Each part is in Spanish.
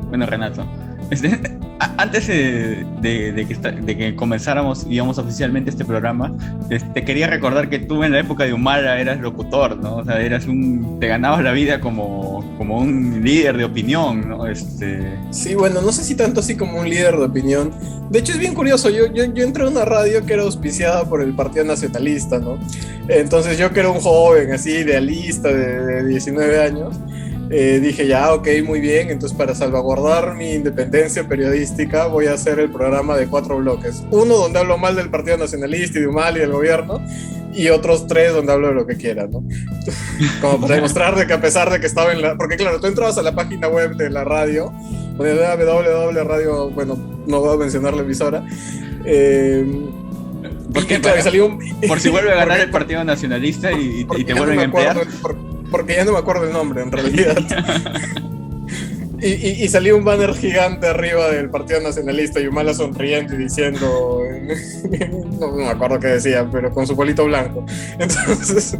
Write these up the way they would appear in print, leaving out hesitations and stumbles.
Bueno, Renato, este, antes de que comenzáramos, digamos, oficialmente este programa, quería recordar que tú en la época de Humala eras locutor, ¿no? O sea, te ganabas la vida como un líder de opinión, ¿no? Sí, bueno, no sé si tanto así como un líder de opinión. De hecho, es bien curioso. Yo entré a una radio que era auspiciada por el Partido Nacionalista, ¿no? Entonces, yo que era un joven, así, idealista de 19 años, dije, ya, ok, muy bien. Entonces, para salvaguardar mi independencia periodística, voy a hacer el programa de 4 bloques. Uno donde hablo mal del Partido Nacionalista y de Humala y del gobierno, y otros 3 donde hablo de lo que quiera, ¿no? Como para demostrar de que a pesar de que estaba en la... Porque claro, tú entrabas a la página web de la radio, www.radio, bueno, no voy a mencionar la emisora, ¿Por qué? claro, salió Por si vuelve a ganar el Partido Nacionalista y te vuelven a emplear. Porque ya no me acuerdo el nombre, en realidad. Y salió un banner gigante arriba del Partido Nacionalista y Humala sonriendo y diciendo, no me acuerdo qué decía, pero con su bolito blanco. Entonces...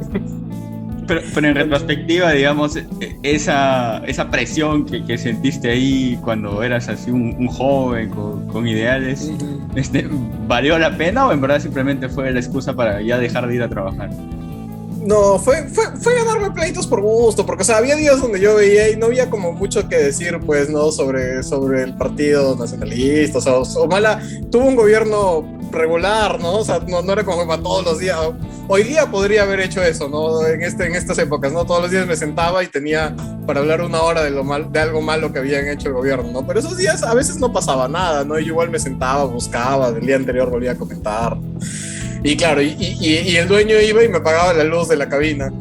Pero en retrospectiva, digamos, esa presión que sentiste ahí cuando eras así un joven con ideales, ¿valió la pena o en verdad simplemente fue la excusa para ya dejar de ir a trabajar? No, fue ganarme pleitos por gusto, porque, o sea, había días donde yo veía y no había como mucho que decir, pues, ¿no? Sobre el Partido Nacionalista, o sea, Humala tuvo un gobierno regular, ¿no? O sea, no era como para todos los días. Hoy día podría haber hecho eso, ¿no? En estas épocas, ¿no? Todos los días me sentaba y tenía para hablar 1 hora de algo malo que habían hecho el gobierno, ¿no? Pero esos días a veces no pasaba nada, ¿no? Yo igual me sentaba, buscaba, del día anterior volvía a comentar. Y claro, y el dueño iba y me pagaba la luz de la cabina.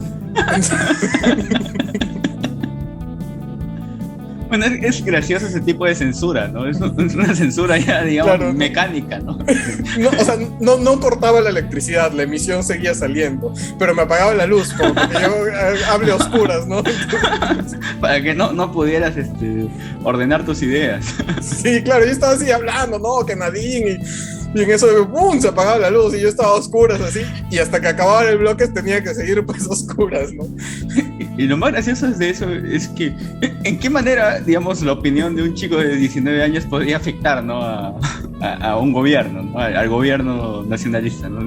Bueno, es gracioso ese tipo de censura, ¿no? Es una censura ya, digamos, claro, mecánica, ¿no? No, o sea, no cortaba la electricidad, la emisión seguía saliendo, pero me apagaba la luz, como que yo hable a oscuras, ¿no? Para que no pudieras ordenar tus ideas. Sí, claro, yo estaba así hablando, ¿no? Que Nadine y en eso, ¡pum!, se apagaba la luz y yo estaba a oscuras así, y hasta que acababa el bloque tenía que seguir pues a oscuras, ¿no? Y lo más gracioso de eso es que, ¿en qué manera, digamos, la opinión de un chico de 19 años podría afectar, ¿no? a un gobierno, ¿no? Al gobierno nacionalista, ¿no?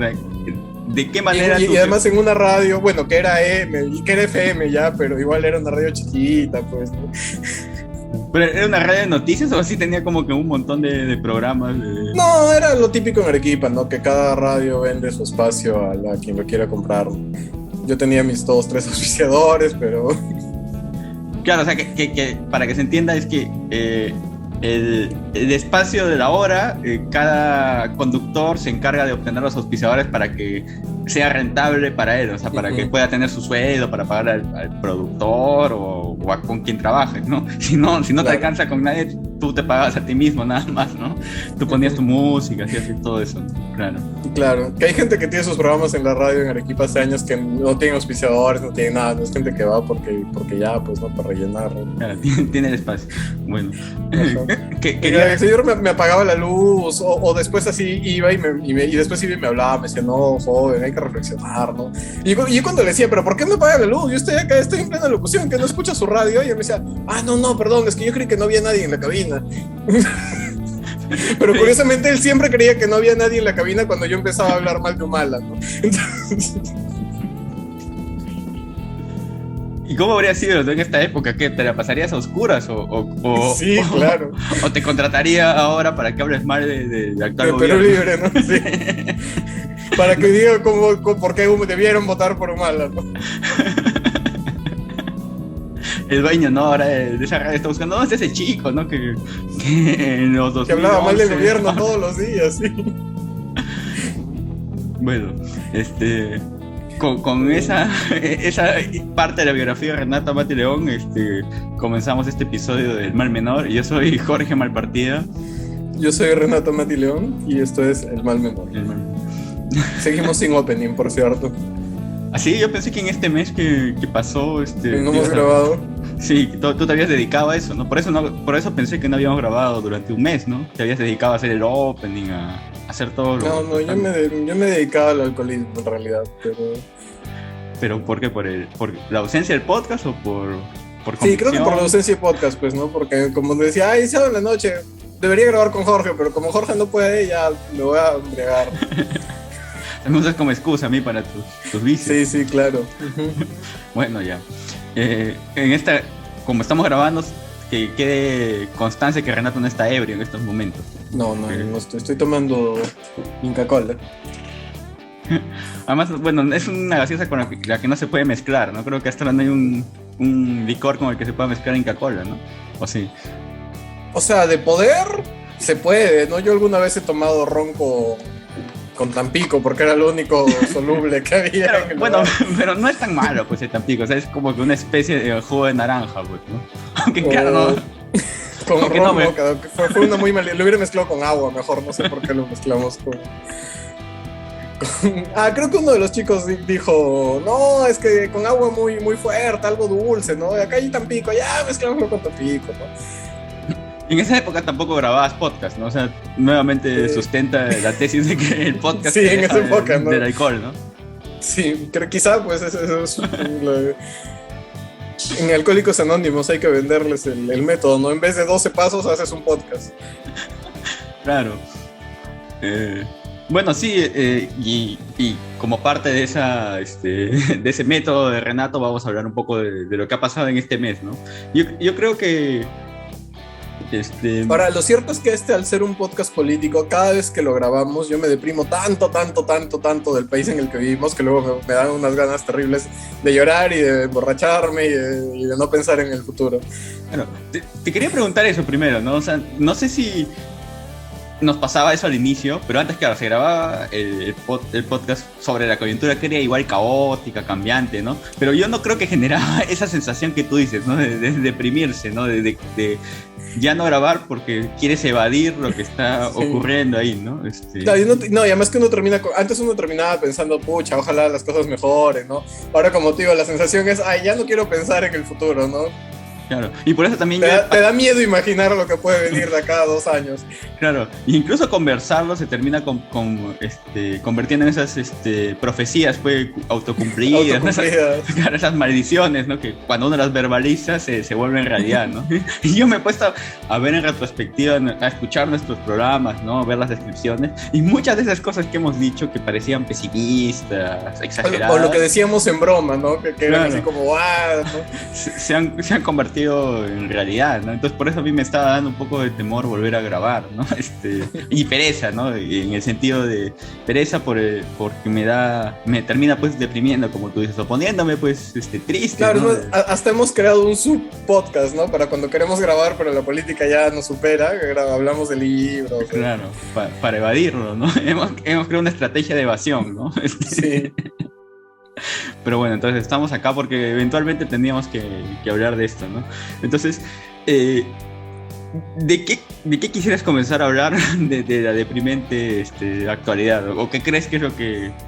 ¿De qué manera? Y además en una radio, bueno, que era FM ya, pero igual era una radio chiquita, pues, ¿no? ¿Pero era una radio de noticias o así tenía como que un montón de programas? No, era lo típico en Arequipa, ¿no? Que cada radio vende su espacio a quien lo quiera comprar. Yo tenía mis 2-3 auspiciadores, pero... Claro, o sea, que para que se entienda es que el espacio de la hora, cada conductor se encarga de obtener los auspiciadores para que sea rentable para él, o sea, para que pueda tener su sueldo, para pagar al productor o con quien trabajes, ¿no? Si no claro, te alcanza con nadie, tú te pagabas a ti mismo nada más, ¿no? Tú ponías tu música, hacías todo eso, claro. Claro, que hay gente que tiene sus programas en la radio en Arequipa hace años que no tienen auspiciadores, no tienen nada, no es gente que va porque ya, pues, ¿no? Para rellenar, ¿no? Claro, tiene el espacio. Bueno. El señor me apagaba la luz o después así iba y después iba y me hablaba, me decía, no, joven, hay que reflexionar, ¿no? Y yo cuando le decía, pero ¿por qué me apaga la luz? Yo estoy acá, estoy en plena locución, que no escucha su radio, y él me decía, no, perdón, es que yo creí que no había nadie en la cabina. Pero curiosamente él siempre creía que no había nadie en la cabina cuando yo empezaba a hablar mal de Humala, ¿no? Entonces... ¿Y cómo habría sido en esta época? ¿Qué, te la pasarías a oscuras? Sí, claro. ¿O te contrataría ahora para que hables mal del actual gobierno? Perú Libre, ¿no? Sí. Para que diga por qué debieron votar por Humala, ¿no? El dueño, ¿no? Ahora de esa radio está buscando, no, es ese chico, ¿no? Que en los 2011... Que hablaba mal del gobierno todos los días, sí. Bueno, con esa parte de la biografía de Renato Mati León, comenzamos este episodio del Mal Menor. Yo soy Jorge Malpartida. Yo soy Renato Mati León y esto es El Mal Menor. Seguimos sin opening, por cierto. Así, yo pensé que en este mes que pasó... no hemos grabado. Sí, tú te habías dedicado a eso, ¿no? Por eso pensé que no habíamos grabado durante un mes, ¿no? Te habías dedicado a hacer el opening, a hacer todo lo... No, yo me dedicaba al alcoholismo en realidad, pero... ¿Pero por qué? ¿Por la ausencia del podcast o por por Sí, creo que por la convicción. ausencia de podcast, pues, ¿no? Porque como decía, ay, sábado en la noche, debería grabar con Jorge, pero como Jorge no puede, ya me voy a embriagar. Me usas como excusa a mí para tus vicios. Sí, sí, claro. Ujú. Bueno, ya. En esta, como estamos grabando, que quede constancia que Renato no está ebrio en estos momentos. No, estoy tomando Inca Cola. Además, bueno, es una gaseosa con la que no se puede mezclar, ¿no? Creo que hasta ahora no hay un licor con el que se pueda mezclar Inca Cola, ¿no? ¿O sí? O sea, de poder se puede, ¿no? Yo alguna vez he tomado ron con Tampico porque era lo único soluble que había Pero, en el bueno, lugar. pero no es tan malo, pues, el Tampico. O sea, es como que una especie de jugo de naranja, pues, ¿no? Aunque, O- claro, no. Con Aunque ron, no me- ¿no? Fue una muy mala. Lo hubiera mezclado con agua mejor, no sé por qué lo mezclamos Ah, creo que uno de los chicos dijo, no, es que con agua muy, muy fuerte, algo dulce, ¿no? Acá hay Tampico, ya mezclámoslo con Tampico, ¿no? En esa época tampoco grababas podcast, ¿no? O sea, nuevamente sustenta la tesis de que el podcast Sí, te en deja esa época, ¿no? del alcohol, ¿no? Sí, creo quizá pues eso es en Alcohólicos Anónimos hay que venderles el método, ¿no? En vez de 12 pasos haces un podcast. Claro. Bueno, sí, y como parte de de ese método de Renato, vamos a hablar un poco de lo que ha pasado en este mes, ¿no? Yo creo que Ahora, lo cierto es que al ser un podcast político, cada vez que lo grabamos, yo me deprimo tanto del país en el que vivimos, que luego me dan unas ganas terribles de llorar y de emborracharme y de no pensar en el futuro. bueno, te quería preguntar eso primero, ¿no? O sea, no sé si nos pasaba eso al inicio, pero antes, claro, se grababa el podcast sobre la coyuntura que era igual caótica, cambiante, ¿no? Pero yo no creo que generaba esa sensación que tú dices, ¿no? De deprimirse, ¿no? De ya no grabar porque quieres evadir lo que está Sí. ocurriendo ahí, ¿no? No, y además que uno antes uno terminaba pensando, pucha, ojalá las cosas mejoren, ¿no? Ahora, como te digo, la sensación es, ay, ya no quiero pensar en el futuro, ¿no? Claro, y por eso también Te da miedo imaginar lo que puede venir de acá a 2 años. claro, incluso conversarlo se termina convirtiendo en esas profecías pues, autocumplidas, ¿no? Autocumplidas. Claro, esas maldiciones, ¿no? Que cuando uno las verbaliza se vuelven realidad, ¿no? Y yo me he puesto a ver en retrospectiva, a escuchar nuestros programas, ¿no? Ver las descripciones, y muchas de esas cosas que hemos dicho que parecían pesimistas, exageradas, O lo que decíamos en broma, ¿no? Que eran Claro. así como, ¡guau! ¿no? se han convertido en realidad, ¿no? Entonces por eso a mí me estaba dando un poco de temor volver a grabar, ¿no? Y pereza, ¿no? En el sentido de pereza porque me termina pues deprimiendo, como tú dices, o poniéndome pues triste, Claro, ¿no? ¿no? Hasta hemos creado un sub-podcast, ¿no? Para cuando queremos grabar, pero la política ya nos supera, hablamos de libros. Claro, para evadirlo, ¿no? Hemos creado una estrategia de evasión, ¿no? Sí. Pero bueno, entonces estamos acá porque eventualmente tendríamos que hablar de esto, ¿no? Entonces, ¿de qué quisieras comenzar a hablar de la deprimente actualidad? ¿O qué crees que es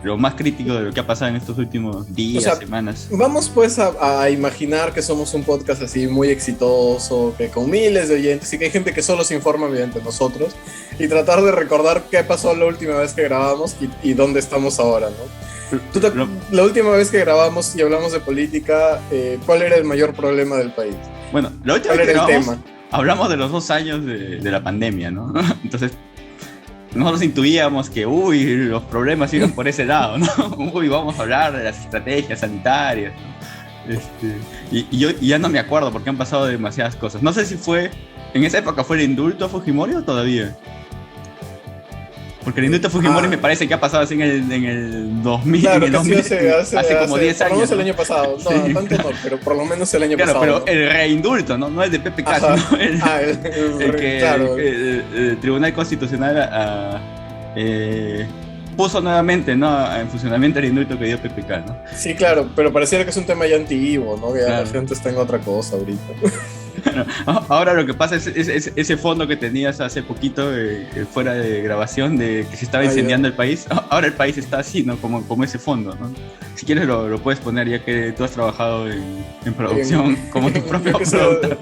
lo más crítico de lo que ha pasado en estos últimos días, O sea, semanas? Vamos pues a imaginar que somos un podcast así muy exitoso, que con miles de oyentes y que hay gente que solo se informa mediante nosotros y tratar de recordar qué pasó la última vez que grabamos y dónde estamos ahora, ¿no? La última vez que grabamos y hablamos de política, ¿cuál era el mayor problema del país? Bueno, la última ¿Cuál vez que era el grabamos, tema? hablamos de los 2 años de la pandemia, ¿no? Entonces, nosotros intuíamos que, los problemas iban por ese lado, ¿no? Vamos a hablar de las estrategias sanitarias, ¿no? Y yo ya no me acuerdo porque han pasado demasiadas cosas. No sé si en esa época fue el indulto a Fujimori o todavía. Porque el indulto a Fujimori me parece que ha pasado así en el 2000, Claro, en el casi 2000, hace como 10 por lo años. menos el ¿no? año pasado. No, Sí. tanto no, pero por lo menos el año Claro, pasado. pero ¿no? el reindulto, ¿no? No el de Pepe Castro, Ajá. ¿no? El Que claro. el Tribunal Constitucional puso nuevamente, ¿no? En funcionamiento el indulto que dio PPK, ¿no? Sí, claro, pero pareciera que es un tema ya antiguo, ¿no? Que ya Claro. la gente está en otra cosa ahorita. Ahora lo que pasa es ese fondo que tenías hace poquito fuera de grabación de que se estaba incendiando el país. Ahora el país está así, ¿no? Como ese fondo, ¿no? Si quieres lo puedes poner ya que tú has trabajado en producción como tu propio productor.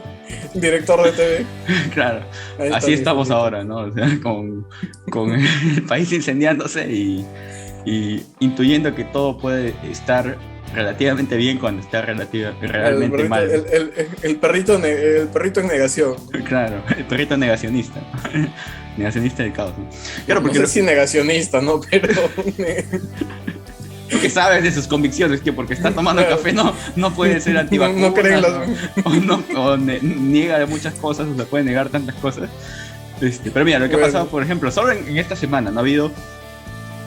Director de TV. Claro, Ahí está, así estamos listo. ahora, ¿no? O sea, con el país incendiándose y intuyendo que todo puede estar relativamente bien cuando está realmente mal. El perrito en negación. Claro, el perrito negacionista. Negacionista del caos, ¿no? Claro, porque no sé si negacionista, ¿no? Pero... que sabes de sus convicciones, que porque está tomando café no puede ser antivacunas, no creen o niega de muchas cosas, o se puede negar tantas cosas. Pero mira, lo que ha pasado, por ejemplo, solo en esta semana no ha habido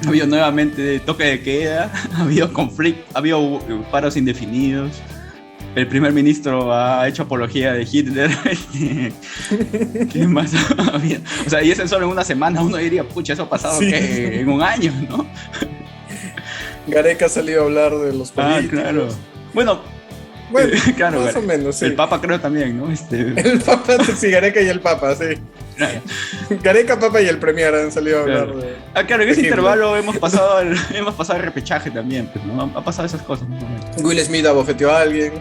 nuevamente toque de queda, ha habido conflicto, ha habido paros indefinidos. El primer ministro ha hecho apología de Hitler. ¿Qué más ha habido? O sea, y eso solo en una semana. Uno diría, pucha, eso ha pasado en un año, ¿no? Gareca ha salido a hablar de los políticos. Claro. Bueno, claro, más o menos, sí. El Papa creo también, ¿no? El Papa, sí, Gareca y el Papa, sí. Claro. Gareca, Papa y el Premier han salido a hablar de... Claro, en ese intervalo hemos pasado el repechaje también, pues, ¿no? Ha pasado esas cosas, ¿no? Will Smith abofeteó a alguien.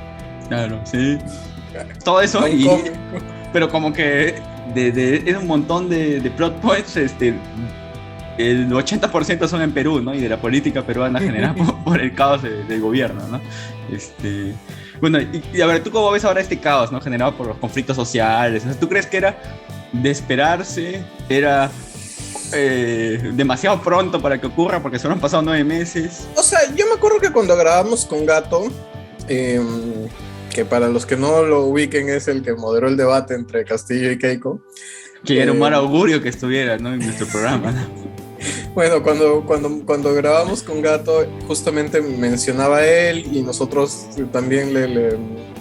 Claro, sí. Todo eso, pero como que es un montón de plot points, el 80% son en Perú, ¿no? Y de la política peruana generada por el caos del gobierno, ¿no? Bueno, y a ver, ¿tú cómo ves ahora este caos, ¿no? Generado por los conflictos sociales? O sea, ¿tú crees que era de esperarse? ¿Era demasiado pronto para que ocurra? Porque solo han pasado 9 meses. O sea, yo me acuerdo que cuando grabamos con Gato, que para los que no lo ubiquen es el que moderó el debate entre Castillo y Keiko. Que era un mal augurio que estuviera, ¿no? En nuestro programa, ¿no? Bueno, cuando grabamos con Gato, justamente mencionaba él y nosotros también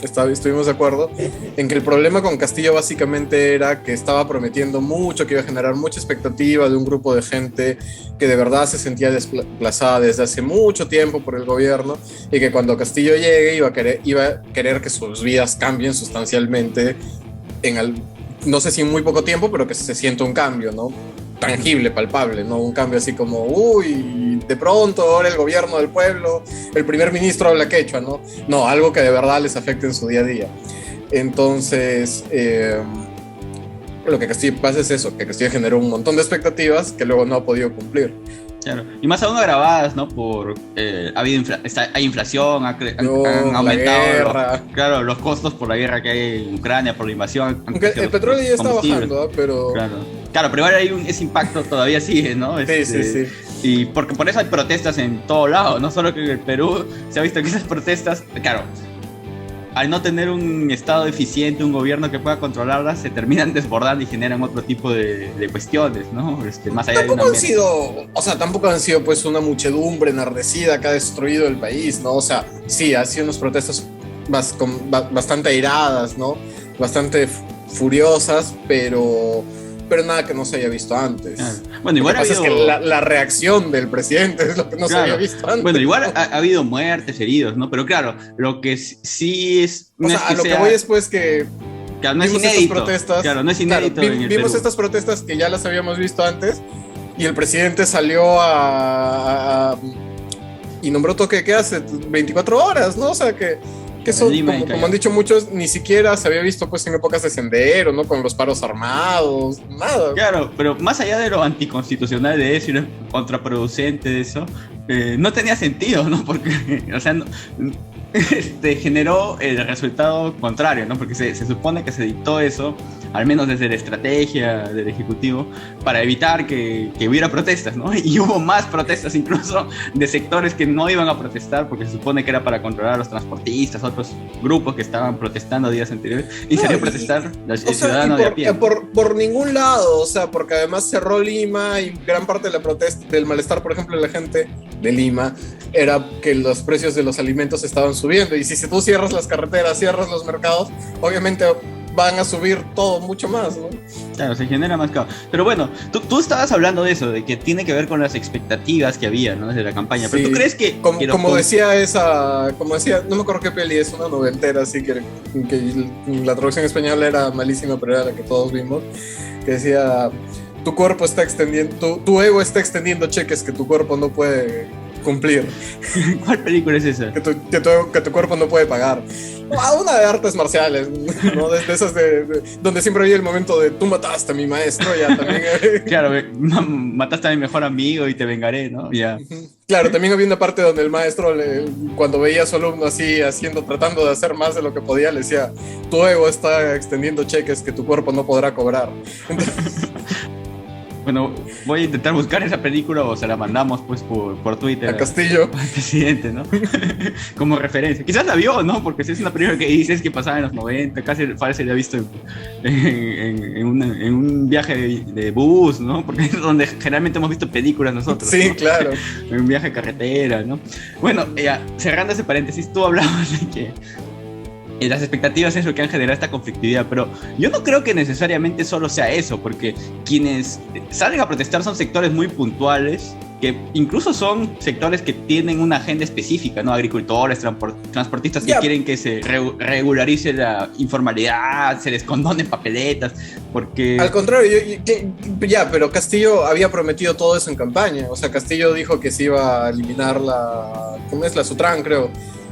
estuvimos de acuerdo en que el problema con Castillo básicamente era que estaba prometiendo mucho, que iba a generar mucha expectativa de un grupo de gente que de verdad se sentía desplazada desde hace mucho tiempo por el gobierno y que cuando Castillo llegue iba a querer que sus vidas cambien sustancialmente no sé si en muy poco tiempo, pero que se sienta un cambio, ¿no? Tangible, palpable, ¿no? Un cambio así como, de pronto ahora el gobierno del pueblo, el primer ministro habla quechua, ¿no? No, algo que de verdad les afecte en su día a día. Entonces, lo que Castillo pasa es eso, que Castillo generó un montón de expectativas que luego no ha podido cumplir. Claro, y más aún agravadas, ¿no? Hay inflación, han aumentado los costos por la guerra que hay en Ucrania, por la invasión. El petróleo ya está bajando, pero... Claro, pero ahora hay ese impacto todavía sigue, ¿no? Sí. Y porque por eso hay protestas en todo lado, no solo que en el Perú se ha visto que esas protestas, claro, al no tener un estado eficiente, un gobierno que pueda controlarlas, se terminan desbordando y generan otro tipo de cuestiones, ¿no? Más allá tampoco han sido pues una muchedumbre enardecida que ha destruido el país, ¿no? O sea, sí, ha sido unas protestas bastante airadas, ¿no? Bastante furiosas, pero nada que no se haya visto antes. Bueno, igual lo que pasa es que la reacción del presidente es lo que no se había visto antes. Bueno, igual ha habido muertes, heridos, ¿no? Pero claro, lo que sí es... No es que lo que voy es pues que no es inédito. Estas protestas, no es inédito. Vimos estas protestas que ya las habíamos visto antes y el presidente salió y nombró toque de queda hace 24 horas, ¿no? O sea que eso, como han dicho muchos, ni siquiera se había visto pues en épocas de Sendero, ¿no? Con los paros armados, nada. Claro, pero más allá de lo anticonstitucional de eso y lo contraproducente de eso, no tenía sentido, ¿no? Porque, o sea, generó el resultado contrario, ¿no? Porque se supone que se dictó eso, al menos desde la estrategia del Ejecutivo, para evitar que hubiera protestas, ¿no? Y hubo más protestas incluso de sectores que no iban a protestar porque se supone que era para controlar a los transportistas, otros grupos que estaban protestando días anteriores, y salió a protestar el ciudadano de a pie. Por ningún lado, o sea, porque además cerró Lima y gran parte de la protesta, del malestar, por ejemplo, de la gente de Lima, era que los precios de los alimentos estaban subiendo, y si tú cierras las carreteras, cierras los mercados, obviamente van a subir todo mucho más, ¿no? Claro, se genera más caos. Pero bueno, tú estabas hablando de eso, de que tiene que ver con las expectativas que había, ¿no? Desde la campaña. Pero ¿tú crees que... Como decía, no me acuerdo qué peli, es una noventera, así que la traducción española era malísima, pero era la que todos vimos, que decía, tu cuerpo está extendiendo, tu ego está extendiendo cheques que tu cuerpo no puede cumplir. ¿Cuál película es esa? Que tu cuerpo no puede pagar. Una de artes marciales, ¿no? De esas donde siempre había el momento de tú mataste a mi maestro, ya también. Claro, mataste a mi mejor amigo y te vengaré, ¿no? Ya. Claro, también había una parte donde el maestro, cuando veía a su alumno así, tratando de hacer más de lo que podía, le decía, tu ego está extendiendo cheques que tu cuerpo no podrá cobrar. Bueno, voy a intentar buscar esa película o se la mandamos pues por Twitter a Castillo, al presidente, ¿no? Como referencia. Quizás la vio, ¿no? Porque si es una película que dices que pasaba en los 90, casi parece que la ha visto en un viaje de bus, ¿no? Porque es donde generalmente hemos visto películas nosotros. Sí, ¿no? claro. En un viaje de carretera, ¿no? Bueno, ya, cerrando ese paréntesis, tú hablabas de que las expectativas es lo que han generado esta conflictividad, pero yo no creo que necesariamente solo sea eso, porque quienes salen a protestar son sectores muy puntuales, que incluso son sectores que tienen una agenda específica, ¿no? Agricultores, transportistas que quieren que se regularice la informalidad, se les condonen papeletas, porque... Al contrario, pero Castillo había prometido todo eso en campaña, o sea, Castillo dijo que se iba a eliminar ¿cómo es? La Sutran, creo.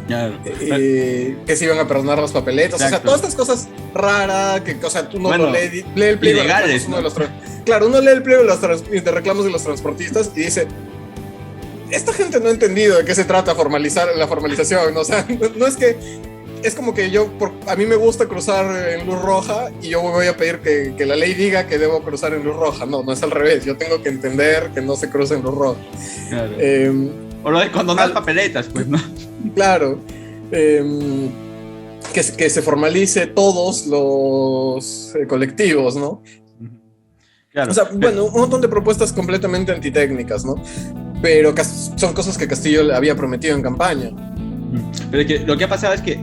Claro. Que se iban a perdonar las papeletas. Exacto. O sea, todas estas cosas raras, o sea, tú no lee el pliego ilegales, ¿no? Claro, uno lee el pliego de reclamos de los transportistas y dice, esta gente no ha entendido de qué se trata la formalización, ¿no? O sea, no es que, es como que a mí me gusta cruzar en luz roja y yo voy a pedir que la ley diga que debo cruzar en luz roja. No es al revés, yo tengo que entender que no se cruza en luz roja. Claro. O lo de condonar papeletas, pues, ¿no? Claro. Que se formalice todos los colectivos, ¿no? Claro. O sea, bueno, un montón de propuestas completamente antitécnicas, ¿no? Pero son cosas que Castillo le había prometido en campaña. Pero lo que ha pasado es que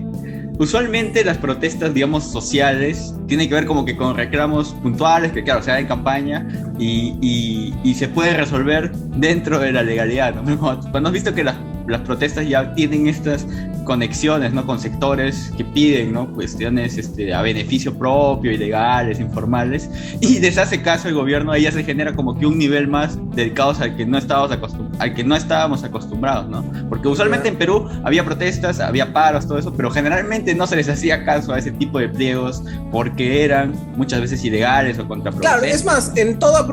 usualmente las protestas, digamos, sociales, tienen que ver como que con reclamos puntuales, que claro, se da en campaña y se puede resolver dentro de la legalidad, ¿no? Cuando has visto que las protestas ya tienen estas conexiones, ¿no? Con sectores que piden, ¿no? Cuestiones a beneficio propio, ilegales, informales, y les hace caso el gobierno, ahí ya se genera como que un nivel más del caos al que no estábamos acostumbrados, ¿no? Porque usualmente en Perú había protestas, había paros, todo eso, pero generalmente no se les hacía caso a ese tipo de pliegos porque eran muchas veces ilegales o contraproducentes. Claro, es más, en toda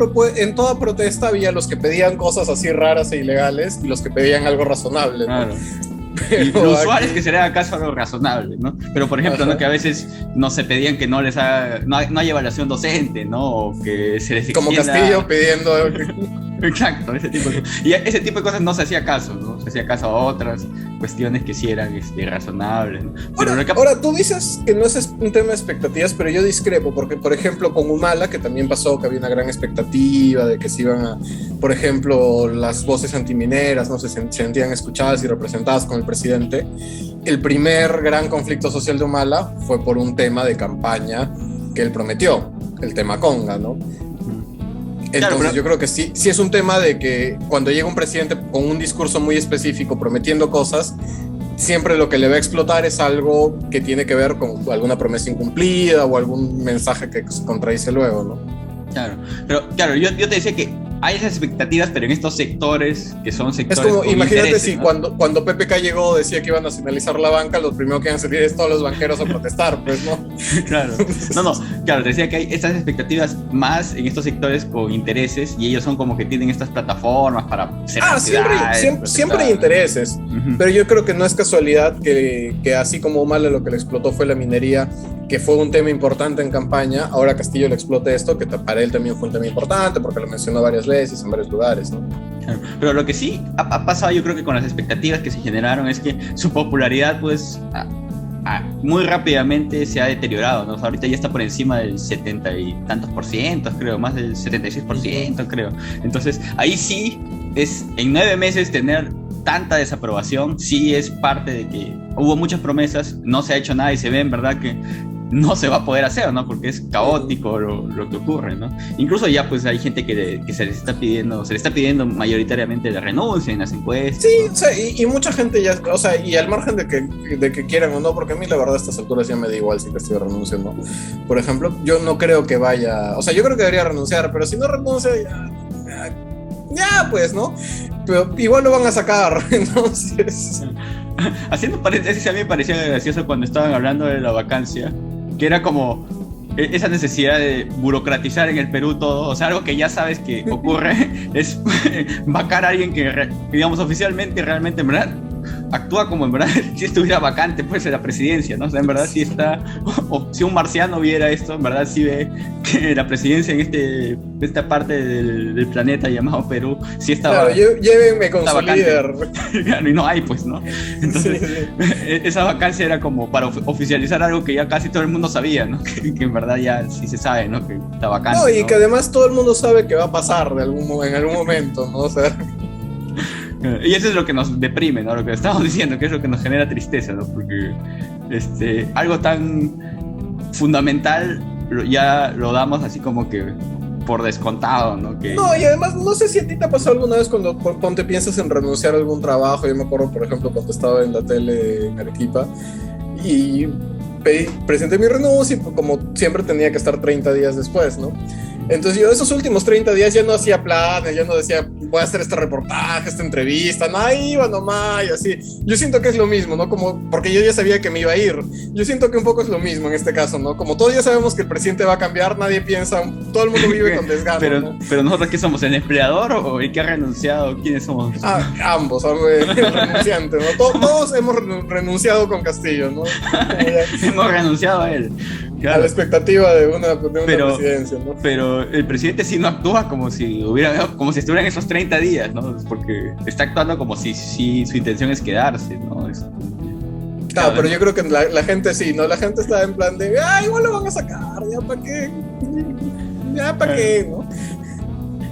protesta había los que pedían cosas así raras e ilegales y los que pedían algo razonable, ¿no? Claro. Y lo usual es que se le haga caso a lo razonable, ¿no? Pero por ejemplo, ¿no? Que a veces no se pedían que no hay evaluación docente, ¿no? O que se les extienda... Como Castillo pidiendo... Exacto, ese tipo de cosas. Y ese tipo de cosas no se hacía caso, ¿no? Se hacía caso a otras cuestiones que sí eran razonables, ¿no? Pero ahora, tú dices que no es un tema de expectativas, pero yo discrepo, porque, por ejemplo, con Humala, que también pasó, que había una gran expectativa de que se iban a, por ejemplo, las voces antimineras, no se sentían escuchadas y representadas con el presidente. El primer gran conflicto social de Humala fue por un tema de campaña que él prometió, el tema Conga, ¿no? Entonces claro, yo creo que sí es un tema de que cuando llega un presidente con un discurso muy específico prometiendo cosas, siempre lo que le va a explotar es algo que tiene que ver con alguna promesa incumplida o algún mensaje que se contradice luego, ¿no? Claro, pero claro, yo te decía que hay esas expectativas, pero en estos sectores que son sectores... Es como, imagínate si ¿no? cuando PPK llegó decía que iban a nacionalizar la banca, lo primero que iban a salir es todos los banqueros a protestar, pues, ¿no? Claro, claro, te decía que hay estas expectativas más en estos sectores con intereses y ellos son como que tienen estas plataformas para ser... siempre hay intereses, pero yo creo que no es casualidad que así como Humala lo que le explotó fue la minería, que fue un tema importante en campaña, ahora Castillo le explote esto, que para él también fue un tema importante porque lo mencionó varias veces en varios lugares, ¿no? Pero lo que sí ha pasado, yo creo que con las expectativas que se generaron es que su popularidad pues muy rápidamente se ha deteriorado, ¿no? O sea, ahorita ya está por encima del 70 y tantos por ciento, creo, más del 76%, creo. Entonces ahí sí es en 9 meses tener tanta desaprobación, sí es parte de que hubo muchas promesas, no se ha hecho nada y se ve en verdad que no se va a poder hacer, ¿no? Porque es caótico lo que ocurre, ¿no? Incluso ya pues hay gente que se le está pidiendo mayoritariamente la renuncia en las encuestas. Sí, ¿no? O sea, y mucha gente ya, o sea, y al margen de que quieran o no, porque a mí la verdad a estas alturas ya me da igual si Castillo renuncia o no. Por ejemplo, yo no creo que vaya, o sea, yo creo que debería renunciar, pero si no renuncia ya ya, pues, ¿no? Pero igual lo van a sacar, entonces... Haciendo paréntesis, a mí me parecía gracioso cuando estaban hablando de la vacancia, que era como esa necesidad de burocratizar en el Perú todo, o sea, algo que ya sabes que ocurre es vacar a alguien que, digamos, oficialmente, realmente, en verdad, actúa como en verdad si estuviera vacante pues en la presidencia, ¿no? O sea, en verdad sí está, o si un marciano viera esto, en verdad sí ve que la presidencia en esta parte del planeta llamado Perú sí estaba... Claro, llévenme con su líder. Claro, y no hay pues, ¿no? Entonces, Sí. esa vacancia era como para oficializar algo que ya casi todo el mundo sabía, ¿no? Que en verdad ya sí se sabe, ¿no? Que está vacante. No, y ¿no? que además todo el mundo sabe que va a pasar en algún momento, ¿no? O sea... Y eso es lo que nos deprime, ¿no? Lo que estamos diciendo, que es lo que nos genera tristeza, ¿no? Porque algo tan fundamental ya lo damos así como que por descontado, ¿no? No, y además, no sé si a ti te ha pasado alguna vez cuando te piensas en renunciar a algún trabajo. Yo me acuerdo, por ejemplo, cuando estaba en la tele en Arequipa y presenté mi renuncia y como siempre tenía que estar 30 días después, ¿no? Entonces yo esos últimos 30 días ya no hacía planes, ya no decía voy a hacer este reportaje, esta entrevista, no, iba nomás y así. Yo siento que es lo mismo, ¿no? Como, porque yo ya sabía que me iba a ir. Yo siento que un poco es lo mismo en este caso, ¿no? Como todos ya sabemos que el presidente va a cambiar, nadie piensa, todo el mundo vive con desgano, ¿no? Pero nosotros, ¿qué somos? ¿El empleador o el que ha renunciado? ¿Quiénes somos? Ambos, el renunciante, ¿no? Todos hemos renunciado con Castillo, ¿no? Hemos renunciado a él. Claro. A la expectativa de una presidencia, ¿no? Pero el presidente sí no actúa como si estuviera en esos 30 días, ¿no? Porque está actuando como si su intención es quedarse, ¿no? Claro, pero yo creo que la gente sí, ¿no? La gente está en plan de, igual lo van a sacar, ya para qué, ¿no?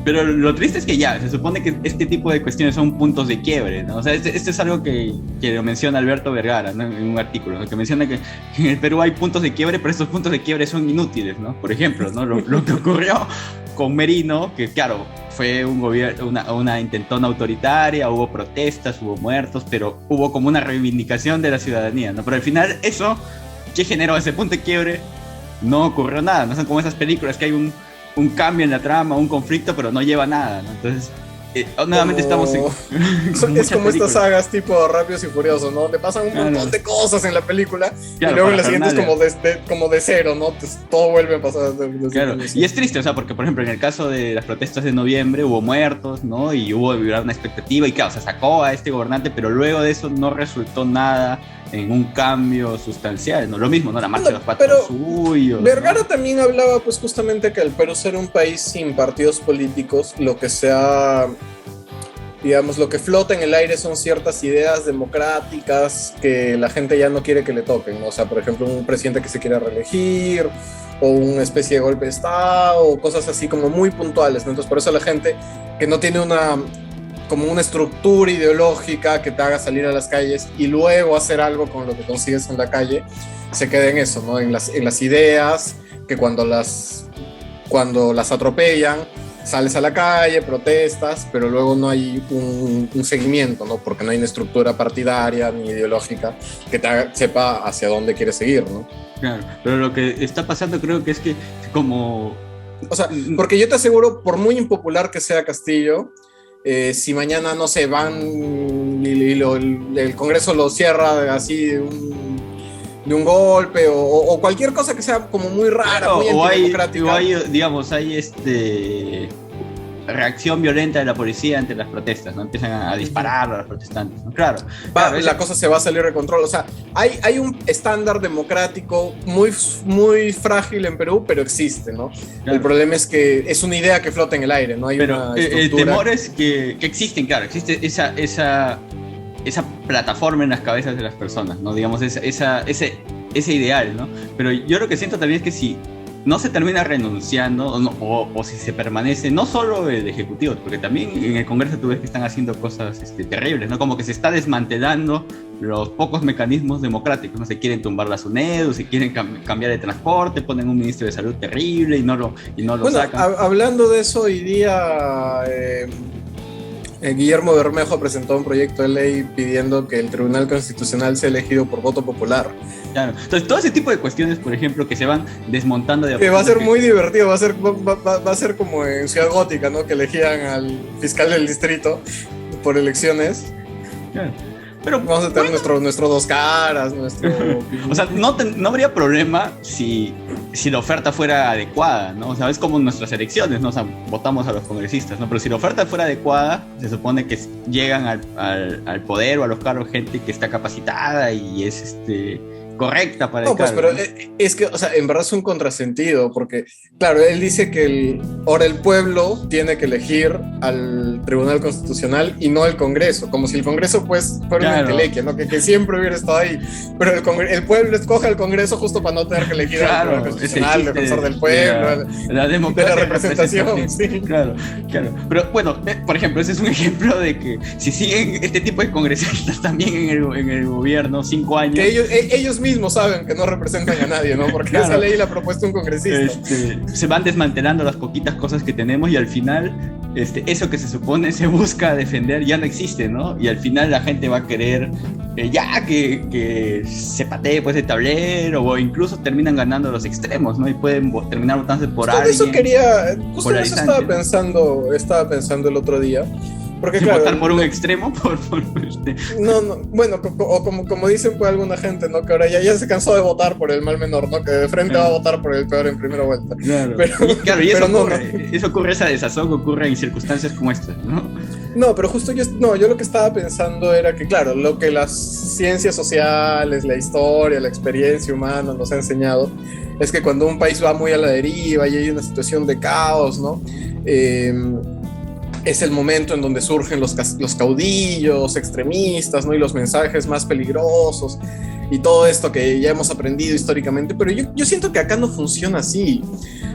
Pero lo triste es que ya, se supone que este tipo de cuestiones son puntos de quiebre, ¿no? O sea, este es algo que lo menciona Alberto Vergara, ¿no? En un artículo, ¿no? Que menciona que en el Perú hay puntos de quiebre, pero estos puntos de quiebre son inútiles, ¿no? Por ejemplo, ¿no? Lo que ocurrió con Merino, que claro, fue un gobierno, una intentona autoritaria, hubo protestas, hubo muertos, pero hubo como una reivindicación de la ciudadanía, ¿no? Pero al final eso, ¿qué generó ese punto de quiebre? No ocurrió nada, no son como esas películas que hay un cambio en la trama, un conflicto, pero no lleva a nada, ¿no? Entonces, nuevamente estamos en es como estas sagas tipo Rápidos y Furiosos, ¿no? Le pasan un montón de cosas en la película, claro, y luego en la siguiente es como de cero, ¿no? Entonces, todo vuelve a pasar. Claro, y es triste, o sea, porque por ejemplo en el caso de las protestas de noviembre hubo muertos, ¿no? Y hubo una expectativa y claro, se sacó a este gobernante, pero luego de eso no resultó nada en un cambio sustancial, ¿no? Lo mismo, ¿no? La marcha de los patos suyos. Vergara, ¿no? También hablaba, pues, justamente que el Perú ser un país sin partidos políticos, lo que sea, digamos, lo que flota en el aire son ciertas ideas democráticas que la gente ya no quiere que le toquen, ¿no? O sea, por ejemplo, un presidente que se quiera reelegir, o una especie de golpe de Estado, o cosas así como muy puntuales, ¿no? Entonces, por eso la gente que no tiene como una estructura ideológica que te haga salir a las calles y luego hacer algo con lo que consigues en la calle, se queda en eso, ¿no? En las ideas, que cuando las atropellan, sales a la calle, protestas, pero luego no hay un seguimiento, ¿no? Porque no hay una estructura partidaria ni ideológica que sepa hacia dónde quieres seguir, ¿no? Claro, pero lo que está pasando creo que es que como... O sea, porque yo te aseguro, por muy impopular que sea Castillo, si mañana, no sé, van y el Congreso lo cierra así de un golpe o cualquier cosa que sea como muy rara, claro, muy antidemocrática. O hay, digamos, reacción violenta de la policía ante las protestas, ¿no? Empiezan a disparar a los protestantes, ¿no? Claro. La cosa se va a salir de control. O sea, hay un estándar democrático muy, muy frágil en Perú, pero existe, ¿no? Claro. El problema es que es una idea que flota en el aire, ¿no? Hay una estructura. El temor es que existen, claro, existe esa plataforma en las cabezas de las personas, ¿no? Digamos, ese ideal, ¿no? Pero yo lo que siento también es que si no se termina renunciando o si se permanece, no solo el Ejecutivo, porque también en el Congreso tú ves que están haciendo cosas terribles, ¿no? Como que se está desmantelando los pocos mecanismos democráticos, ¿no? Se quieren tumbar la SUNEDU, se quieren cambiar de transporte, ponen un ministro de salud terrible y no lo sacan. Hablando de eso, hoy día Guillermo Bermejo presentó un proyecto de ley pidiendo que el Tribunal Constitucional sea elegido por voto popular. Claro. Entonces, todo ese tipo de cuestiones, por ejemplo, que se van desmontando de a Que va a ser poquito, muy divertido, va a ser como en Ciudad Gótica, ¿no? Que elegían al fiscal del distrito por elecciones. Claro. Pero vamos a tener nuestro dos caras, nuestro... O sea, no habría problema si la oferta fuera adecuada, ¿no? O sea, es como nuestras elecciones, ¿no? O sea, votamos a los congresistas, ¿no? Pero si la oferta fuera adecuada, se supone que llegan al poder o a los cargos gente que está capacitada y es correcta para el cargo. Pero es que, o sea, en verdad es un contrasentido, porque, claro, él dice que ahora el pueblo tiene que elegir al Tribunal Constitucional y no el Congreso, como si el Congreso, pues, fuera una entelequia, ¿no? Que siempre hubiera estado ahí, pero el pueblo escoge al Congreso justo para no tener que elegir al Tribunal Constitucional, defensor del pueblo, la democracia, de la representación, sí. Claro. Pero, bueno, por ejemplo, ese es un ejemplo de que si siguen este tipo de congresistas también en el gobierno 5 años... Que ellos mismos saben que no representan a nadie, ¿no? Porque esa ley la ha propuesto un congresista. Se van desmantelando las poquitas cosas que tenemos y al final eso que se supone se busca defender ya no existe, ¿no? Y al final la gente va a querer ya que se patee pues el tablero o incluso terminan ganando los extremos, ¿no? Y pueden terminar votándose por alguien. Justo eso estaba pensando el otro día. Porque, claro, votar por un extremo, No, bueno, o como dicen pues alguna gente, ¿no? Que ahora ya se cansó de votar por el mal menor, ¿no? Que de frente va a votar por el peor en primera vuelta. Claro, y eso ocurre, esa desazón ocurre en circunstancias como estas, ¿no? No, pero justo yo lo que estaba pensando era que, claro, lo que las ciencias sociales, la historia, la experiencia humana nos ha enseñado es que cuando un país va muy a la deriva y hay una situación de caos, ¿no? Es el momento en donde surgen los caudillos extremistas, ¿no? Y los mensajes más peligrosos y todo esto que ya hemos aprendido históricamente, pero yo siento que acá no funciona así,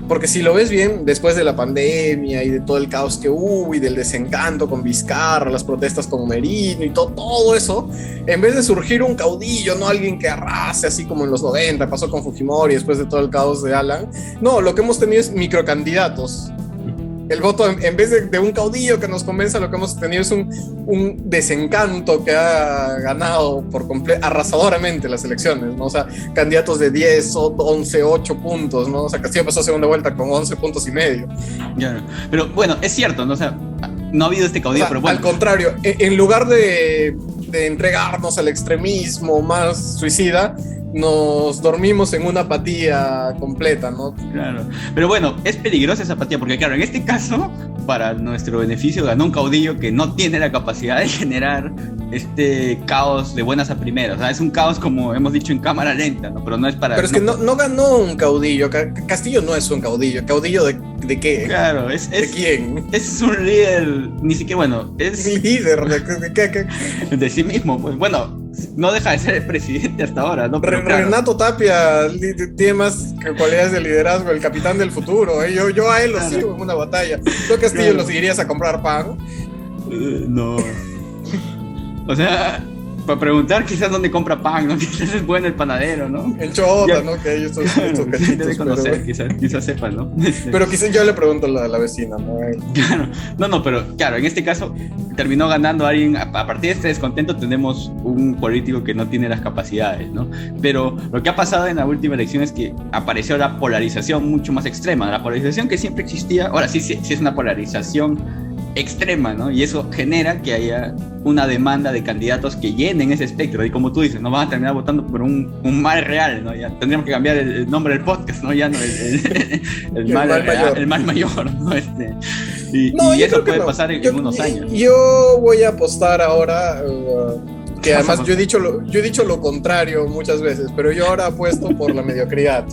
porque si lo ves bien, después de la pandemia y de todo el caos que hubo y del desencanto con Vizcarra, las protestas con Merino y todo eso, en vez de surgir un caudillo, no alguien que arrase así como en los 90, pasó con Fujimori después de todo el caos de Alan, no, lo que hemos tenido es microcandidatos. El voto, en vez de un caudillo que nos convenza, lo que hemos tenido es un desencanto que ha ganado por arrasadoramente las elecciones, ¿no? O sea, candidatos de 10, 11, 8 puntos, ¿no? O sea, Castillo pasó a segunda vuelta con 11 puntos y medio. Claro. Pero bueno, es cierto, ¿no? O sea, no ha habido este caudillo, pero bueno. Al contrario, en lugar de entregarnos al extremismo más suicida, nos dormimos en una apatía completa, ¿no? Claro, pero bueno, es peligrosa esa apatía porque claro, en este caso, para nuestro beneficio, ganó un caudillo que no tiene la capacidad de generar este caos de buenas a primeras, o sea, es un caos como hemos dicho en cámara lenta, ¿no? Pero no es para... Pero es que no ganó un caudillo, Castillo no es un caudillo ¿de qué? Claro, ¿de quién? Es un líder, ni siquiera, bueno, es... ¿Líder de qué? De sí mismo, pues bueno... No deja de ser el presidente hasta ahora, ¿no? Pero Renato Tapia tiene más cualidades de liderazgo, el capitán del futuro, ¿eh? Yo a él lo sigo en una batalla. ¿Tú, Castillo, lo seguirías a comprar pan? No. O sea, para preguntar quizás dónde compra pan, ¿no? Quizás es bueno el panadero, ¿no? El Chota, ¿no? Que hay estos cachitos, debe conocer, pero... quizás sepa, ¿no? Pero quizás yo le pregunto a la vecina, ¿no? Claro, no, pero claro, en este caso terminó ganando alguien, a partir de este descontento tenemos un político que no tiene las capacidades, ¿no? Pero lo que ha pasado en la última elección es que apareció la polarización mucho más extrema, la polarización que siempre existía, ahora sí es una polarización extrema, ¿no? Y eso genera que haya una demanda de candidatos que llenen ese espectro. Y como tú dices, no van a terminar votando por un mal real, ¿no? Ya tendríamos que cambiar el nombre del podcast, ¿no? Ya no el mal mayor. El mal mayor, ¿no? Y eso puede pasar en unos años. Yo voy a apostar ahora... que además yo he dicho lo contrario muchas veces, pero yo ahora apuesto por la mediocridad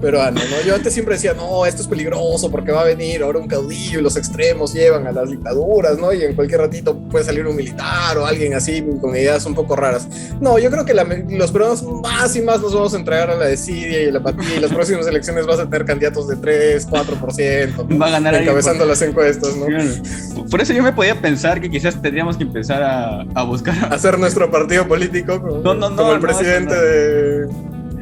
peruano, ¿no? Yo antes siempre decía, no, esto es peligroso porque va a venir ahora un caudillo y los extremos llevan a las dictaduras, ¿no? Y en cualquier ratito puede salir un militar o alguien así con ideas un poco raras. No, yo creo que los peruanos más y más nos vamos a entregar a la desidia y la apatía, y las próximas elecciones vas a tener candidatos de 3, 4%, ¿no? Va a ganar encabezando las encuestas, ¿no? Por eso yo me podía pensar que quizás tendríamos que empezar a buscar... Hacer nuestro partido político como el presidente de...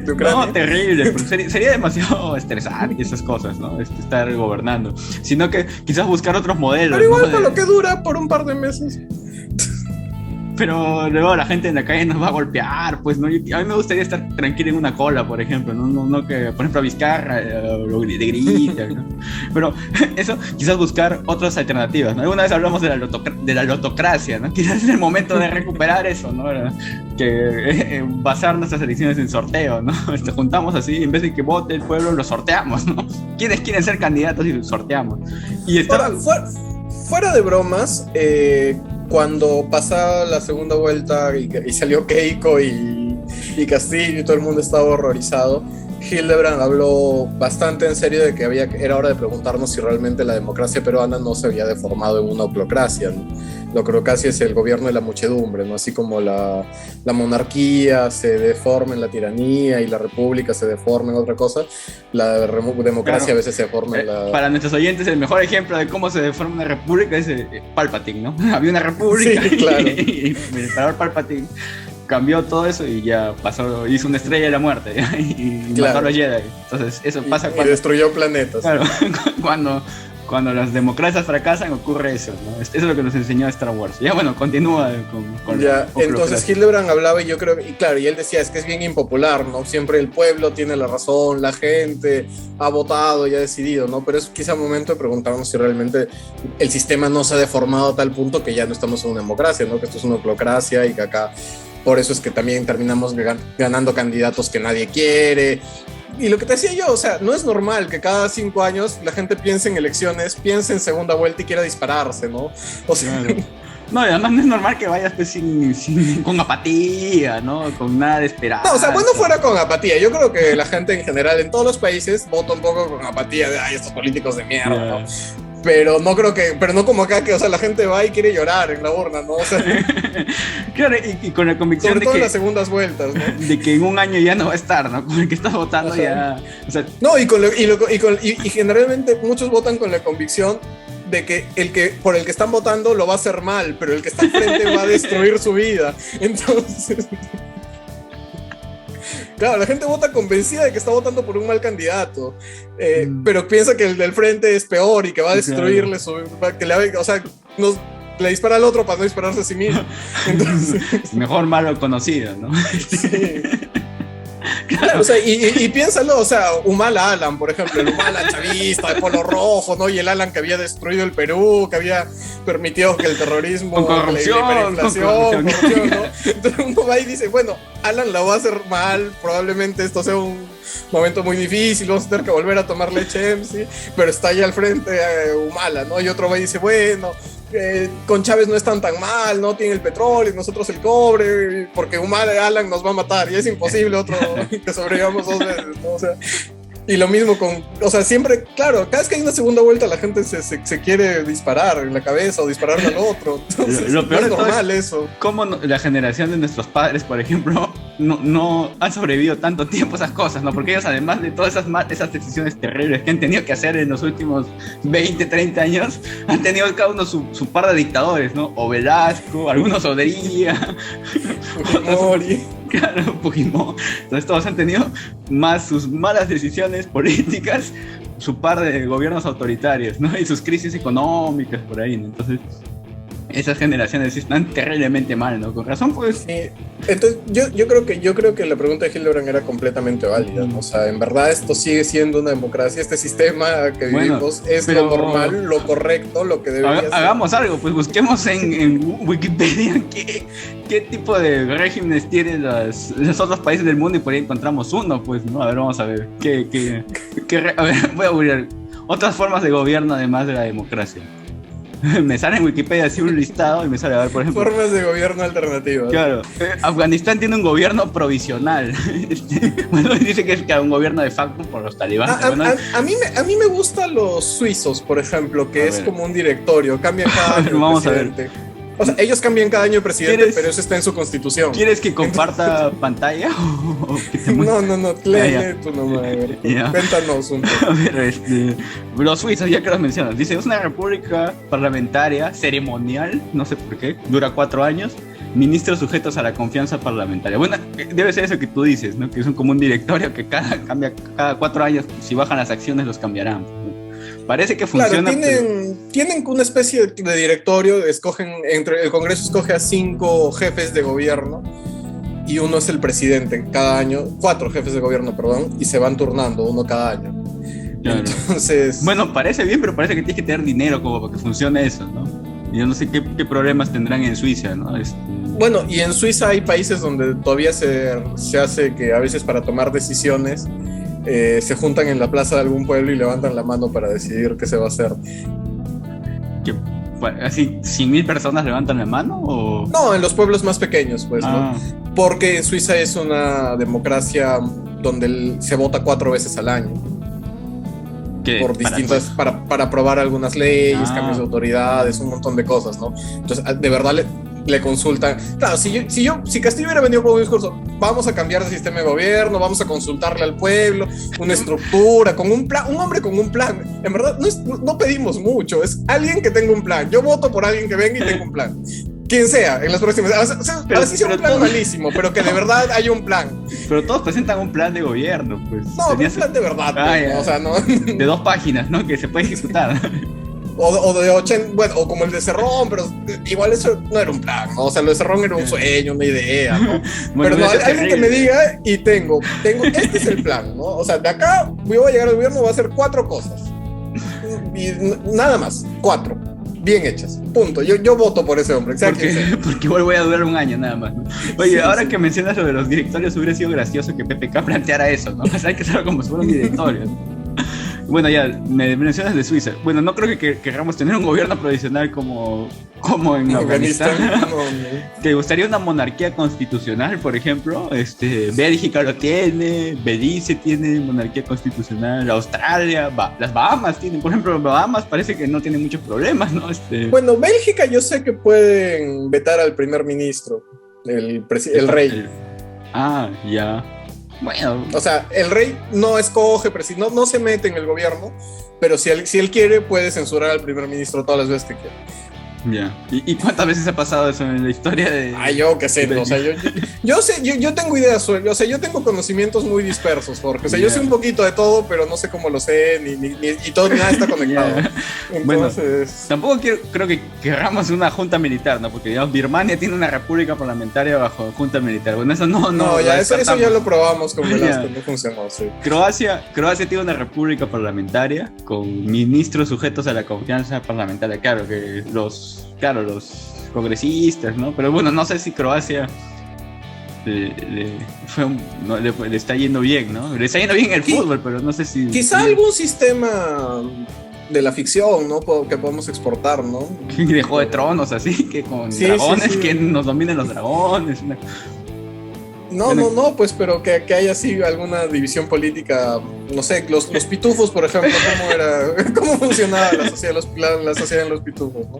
de Ucrania. No, terrible, porque sería demasiado estresante esas cosas, ¿no? Estar gobernando. Sino que quizás buscar otros modelos. Pero igual, ¿no? por lo que dura, por un par de meses. Pero luego la gente en la calle nos va a golpear, pues, ¿no? A mí me gustaría estar tranquilo en una cola, por ejemplo, no que, por ejemplo, a Vizcarra lo grita, ¿no? Pero eso, quizás buscar otras alternativas, ¿no? Alguna vez hablamos de la lotocracia, ¿no? Quizás es el momento de recuperar eso, ¿no? Que basar nuestras elecciones en sorteo, ¿no? Juntamos así, en vez de que vote el pueblo, lo sorteamos, ¿no? ¿Quiénes quieren ser candidatos y sorteamos? Y Ahora, fuera de bromas, cuando pasaba la segunda vuelta y salió Keiko y Castillo y todo el mundo estaba horrorizado, Hildebrand habló bastante en serio de que era hora de preguntarnos si realmente la democracia peruana no se había deformado en una oclocracia, ¿no? La oclocracia es el gobierno de la muchedumbre, ¿no? Así como la monarquía se deforma en la tiranía y la república se deforma en otra cosa, la democracia claro. A veces se deforma en la... Para nuestros oyentes, el mejor ejemplo de cómo se deforma una república es Palpatine, ¿no? Había una república sí, claro. y el emperador Palpatine cambió todo eso y ya hizo una estrella de la muerte y claro. Mató a los Jedi. Entonces eso pasa cuando... Y destruyó planetas. Claro, cuando las democracias fracasan ocurre eso, ¿no? Eso es lo que nos enseñó Star Wars. Ya bueno, continúa con ya, entonces Hildebrand hablaba y yo creo, y claro, y él decía, es que es bien impopular, ¿no? Siempre el pueblo tiene la razón, la gente ha votado y ha decidido, ¿no? Pero es quizá momento de preguntarnos si realmente el sistema no se ha deformado a tal punto que ya no estamos en una democracia, ¿no? Que esto es una oclocracia y que acá... Por eso es que también terminamos ganando candidatos que nadie quiere. Y lo que te decía yo, o sea, no es normal que cada 5 años la gente piense en elecciones, piense en segunda vuelta y quiera dispararse, ¿no? O sea... Claro. No, y además no es normal que vayas pues, con apatía, ¿no? Con nada de esperanza. No, o sea, bueno fuera con apatía. Yo creo que la gente en general en todos los países vota un poco con apatía de, ay, estos políticos de mierda, yeah. ¿no? Pero no como acá, que o sea, la gente va y quiere llorar en la urna, ¿no? O sea, claro, y con la convicción sobre de todo que... en las segundas vueltas, ¿no? De que en un año ya no va a estar, ¿no? Con el que estás votando ya... O sea... No, y generalmente muchos votan con la convicción de que por el que están votando lo va a hacer mal, pero el que está enfrente va a destruir su vida. Entonces... Claro, la gente vota convencida de que está votando por un mal candidato, pero piensa que el del frente es peor y que va a destruirle su... Que le, o sea, le dispara al otro para no dispararse a sí mismo. Entonces... Mejor malo conocido, ¿no? Sí. Claro, o sea, y piénsalo, o sea, Humala Alan, por ejemplo, el Humala chavista de polo rojo, ¿no? Y el Alan que había destruido el Perú, que había permitido que el terrorismo, con corrupción, la hiperinflación, ¿no? Entonces uno va y dice, bueno, Alan la va a hacer mal, probablemente esto sea un momento muy difícil, vamos a tener que volver a tomar leche MC, pero está ahí al frente Humala, ¿no? Y otro va y dice, bueno, con Chávez no están tan mal, no tiene el petróleo, nosotros el cobre, porque Humala Alan nos va a matar y es imposible otro que sobrevivamos 2 veces, ¿no? O sea, y lo mismo con, o sea, siempre, claro, cada vez que hay una segunda vuelta la gente se quiere disparar en la cabeza o dispararle al otro. Entonces, lo peor es normal eso. Cómo la generación de nuestros padres, por ejemplo, no han sobrevivido tanto tiempo a esas cosas, ¿no? Porque ellos, además de todas esas decisiones terribles que han tenido que hacer en los últimos 20, 30 años, han tenido cada uno su par de dictadores, ¿no? O Velasco, algunos Odría, Fujimori. Claro, Fujimori. Entonces todos han tenido más sus malas decisiones políticas, su par de gobiernos autoritarios, ¿no? Y sus crisis económicas por ahí, ¿no? Entonces esas generaciones están terriblemente mal, ¿no? Con razón, pues. Sí. Entonces, yo creo que la pregunta de Hildebrand era completamente válida, ¿no? O sea, en verdad esto sigue siendo una democracia, este sistema que vivimos es lo normal, lo correcto, lo que debería ser. Hagamos algo, pues busquemos en Wikipedia qué tipo de regímenes tienen los otros países del mundo y por ahí encontramos uno, pues, ¿no? A ver, vamos a ver. A ver, voy a buscar otras formas de gobierno además de la democracia. Me sale en Wikipedia así un listado y me sale, a ver, por ejemplo, formas de gobierno alternativas. Claro, Afganistán tiene un gobierno provisional. Bueno, dice que es un gobierno de facto por los talibanes. A mí me gustan los suizos, por ejemplo, que es como un directorio, cambian cada año. Vamos a ver. O sea, ellos cambian cada año de presidente, pero eso está en su constitución. ¿Quieres que comparta pantalla? No, lee tú nomás. Cuéntanos un poco. A ver, los suizos, ya que los mencionas, dice, es una república parlamentaria ceremonial, no sé por qué, dura 4 años, ministros sujetos a la confianza parlamentaria. Bueno, debe ser eso que tú dices, ¿no? Que es como un directorio que cambia cada 4 años, si bajan las acciones los cambiarán, ¿no? Parece que funciona. Claro, tienen una especie de directorio, el Congreso escoge a 5 jefes de gobierno y uno es el presidente cada año, 4 jefes de gobierno, perdón, y se van turnando uno cada año. Claro. Entonces... Bueno, parece bien, pero parece que tienes que tener dinero como para que funcione eso, ¿no? Yo no sé qué problemas tendrán en Suiza, ¿no? Bueno, y en Suiza hay países donde todavía se hace que a veces para tomar decisiones se juntan en la plaza de algún pueblo y levantan la mano para decidir qué se va a hacer. ¿Así 100.000 personas levantan la mano? ¿O? No, en los pueblos más pequeños, pues, ¿no? Porque Suiza es una democracia donde se vota 4 veces al año. Por distintas, para aprobar algunas leyes, cambios de autoridades, un montón de cosas, ¿no? Entonces, de verdad le consultan. Claro, si Castillo hubiera venido con un discurso, vamos a cambiar de sistema de gobierno, vamos a consultarle al pueblo, una estructura, con un plan, un hombre con un plan. En verdad, no pedimos mucho, es alguien que tenga un plan. Yo voto por alguien que venga y tenga un plan. Quien sea, en las próximas. Así sea un plan malísimo, pero que de verdad haya un plan. Pero todos presentan un plan de gobierno, pues. No, un plan de verdad, pues, ¿no? O sea, no. De 2 páginas, ¿no? Que se puede ejecutar. O de 80, bueno, o como el de Cerrón, pero igual eso no era un plan, ¿no? O sea, lo de Cerrón era un sueño, una idea, ¿no? Bueno, pero no, alguien que me diga y tengo, este es el plan, ¿no? O sea, de acá yo voy a llegar al gobierno, voy a hacer 4 cosas. Y nada más, 4. Bien hechas, punto. Yo voto por ese hombre. Porque igual voy a durar un año nada más, ¿no? Oye, ahora que mencionas lo de los directorios, hubiera sido gracioso que PPK planteara eso, ¿no? O sea, hay que hacerlo como si fuera un directorio. Bueno, ya, me mencionas de Suiza. Bueno, no creo que queramos tener un gobierno provisional como en Afganistán. No. ¿Te gustaría una monarquía constitucional, por ejemplo? Bélgica lo tiene, Belice tiene monarquía constitucional, Australia, las Bahamas tienen. Por ejemplo, Bahamas parece que no tienen muchos problemas, ¿no? Bueno, Bélgica yo sé que pueden vetar al primer ministro, el rey. Ya. Bueno. O sea, el rey no escoge, no se mete en el gobierno, pero si él quiere, puede censurar al primer ministro todas las veces que quiera. Ya. ¿Y cuántas veces ha pasado eso en la historia de...? Yo qué sé, o sea, yo sé, yo tengo ideas, o sea, yo tengo conocimientos muy dispersos, porque, o sea, yo sé un poquito de todo, pero no sé cómo lo sé, y todo, nada está conectado. Entonces... Bueno, tampoco creo que queramos una junta militar, ¿no? Porque, digamos, Birmania tiene una república parlamentaria bajo junta militar. Bueno, eso no ya eso ya lo probamos con Velasco, no funcionó, sí. Croacia tiene una república parlamentaria con ministros sujetos a la confianza parlamentaria. Claro que los congresistas, ¿no? Pero bueno, no sé si Croacia le está yendo bien, ¿no? Le está yendo bien el fútbol, pero no sé si... Quizá algún sistema de la ficción, ¿no? Que podemos exportar, ¿no? De Juego de Tronos, así, que con dragones, que nos dominen los dragones. No, pues, pero que haya así alguna división política, no sé, los pitufos, por ejemplo, ¿cómo funcionaba la sociedad en los pitufos, ¿no?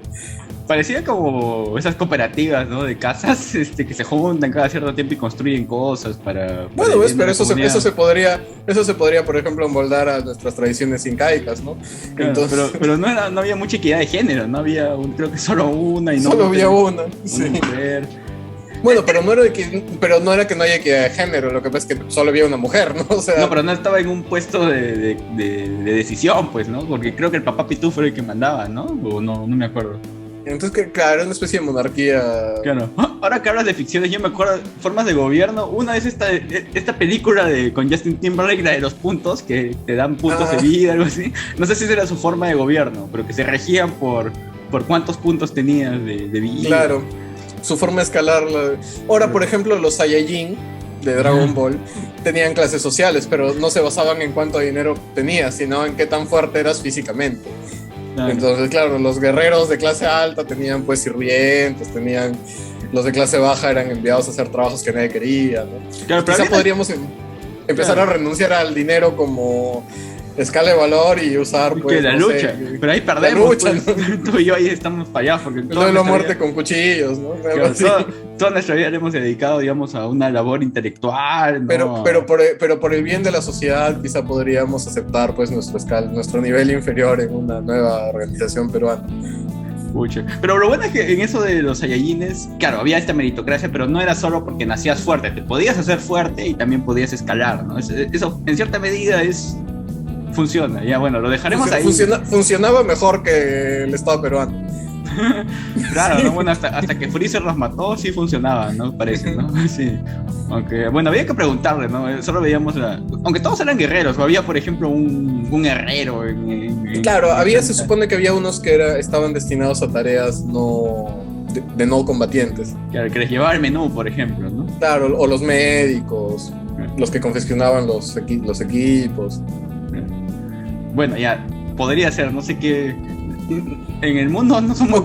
Parecía como esas cooperativas, ¿no? De casas que se juntan cada cierto tiempo y construyen cosas para bueno, ves, pero eso se podría, por ejemplo, enmoldar a nuestras tradiciones incaicas, ¿no? Claro, entonces... pero no había mucha equidad de género, no había, creo que solo una y no. Solo había una, sí. Mujer. Bueno, pero no era que no haya equidad de género, lo que pasa es que solo había una mujer, ¿no? O sea, no, pero no estaba en un puesto de decisión, pues, ¿no? Porque creo que el papá Pitufo era el que mandaba, ¿no? O no me acuerdo. Entonces, claro, era una especie de monarquía. Claro. Ahora que hablas de ficciones, yo me acuerdo de formas de gobierno. Una es esta película con Justin Timberlake, la de los puntos, que te dan puntos de vida, algo así. No sé si esa era su forma de gobierno, pero que se regían por cuántos puntos tenías de vida. Claro, su forma de escalarla. Ahora, por ejemplo, los Saiyajin de Dragon Ball tenían clases sociales, pero no se basaban en cuánto dinero tenías, sino en qué tan fuerte eras físicamente. Claro. Entonces, claro, los guerreros de clase alta tenían pues sirvientes, los de clase baja eran enviados a hacer trabajos que nadie quería, ¿no? Claro, quizá podríamos empezar a renunciar al dinero como escala de valor y usar pues la lucha, pero ahí perdemos, lucha, pues, ¿no? Tú y yo ahí estamos fallados porque la muerte con cuchillos, ¿no? Claro, toda nuestra vida le hemos dedicado, digamos, a una labor intelectual, ¿no? pero por el bien de la sociedad quizá podríamos aceptar pues nuestro nivel inferior en una nueva organización peruana. Pucha. Pero lo bueno es que en eso de los Saiyajines, claro, había esta meritocracia, pero no era solo porque nacías fuerte, te podías hacer fuerte y también podías escalar, ¿no? Eso en cierta medida funciona, ya bueno, lo dejaremos ahí. Funcionaba mejor que el Estado peruano. Claro, ¿no? Bueno, hasta que Freezer los mató, sí funcionaba, ¿no? Parece, ¿no? Sí. Aunque, bueno, había que preguntarle, ¿no? Solo veíamos aunque todos eran guerreros, o había, por ejemplo, un herrero Claro, se supone que había unos que estaban destinados a tareas de no combatientes. Claro, que les llevaba el menú, por ejemplo, ¿no? Claro, o los médicos, los que confeccionaban los equipos. Bueno, ya, podría ser, no sé qué. En el mundo no somos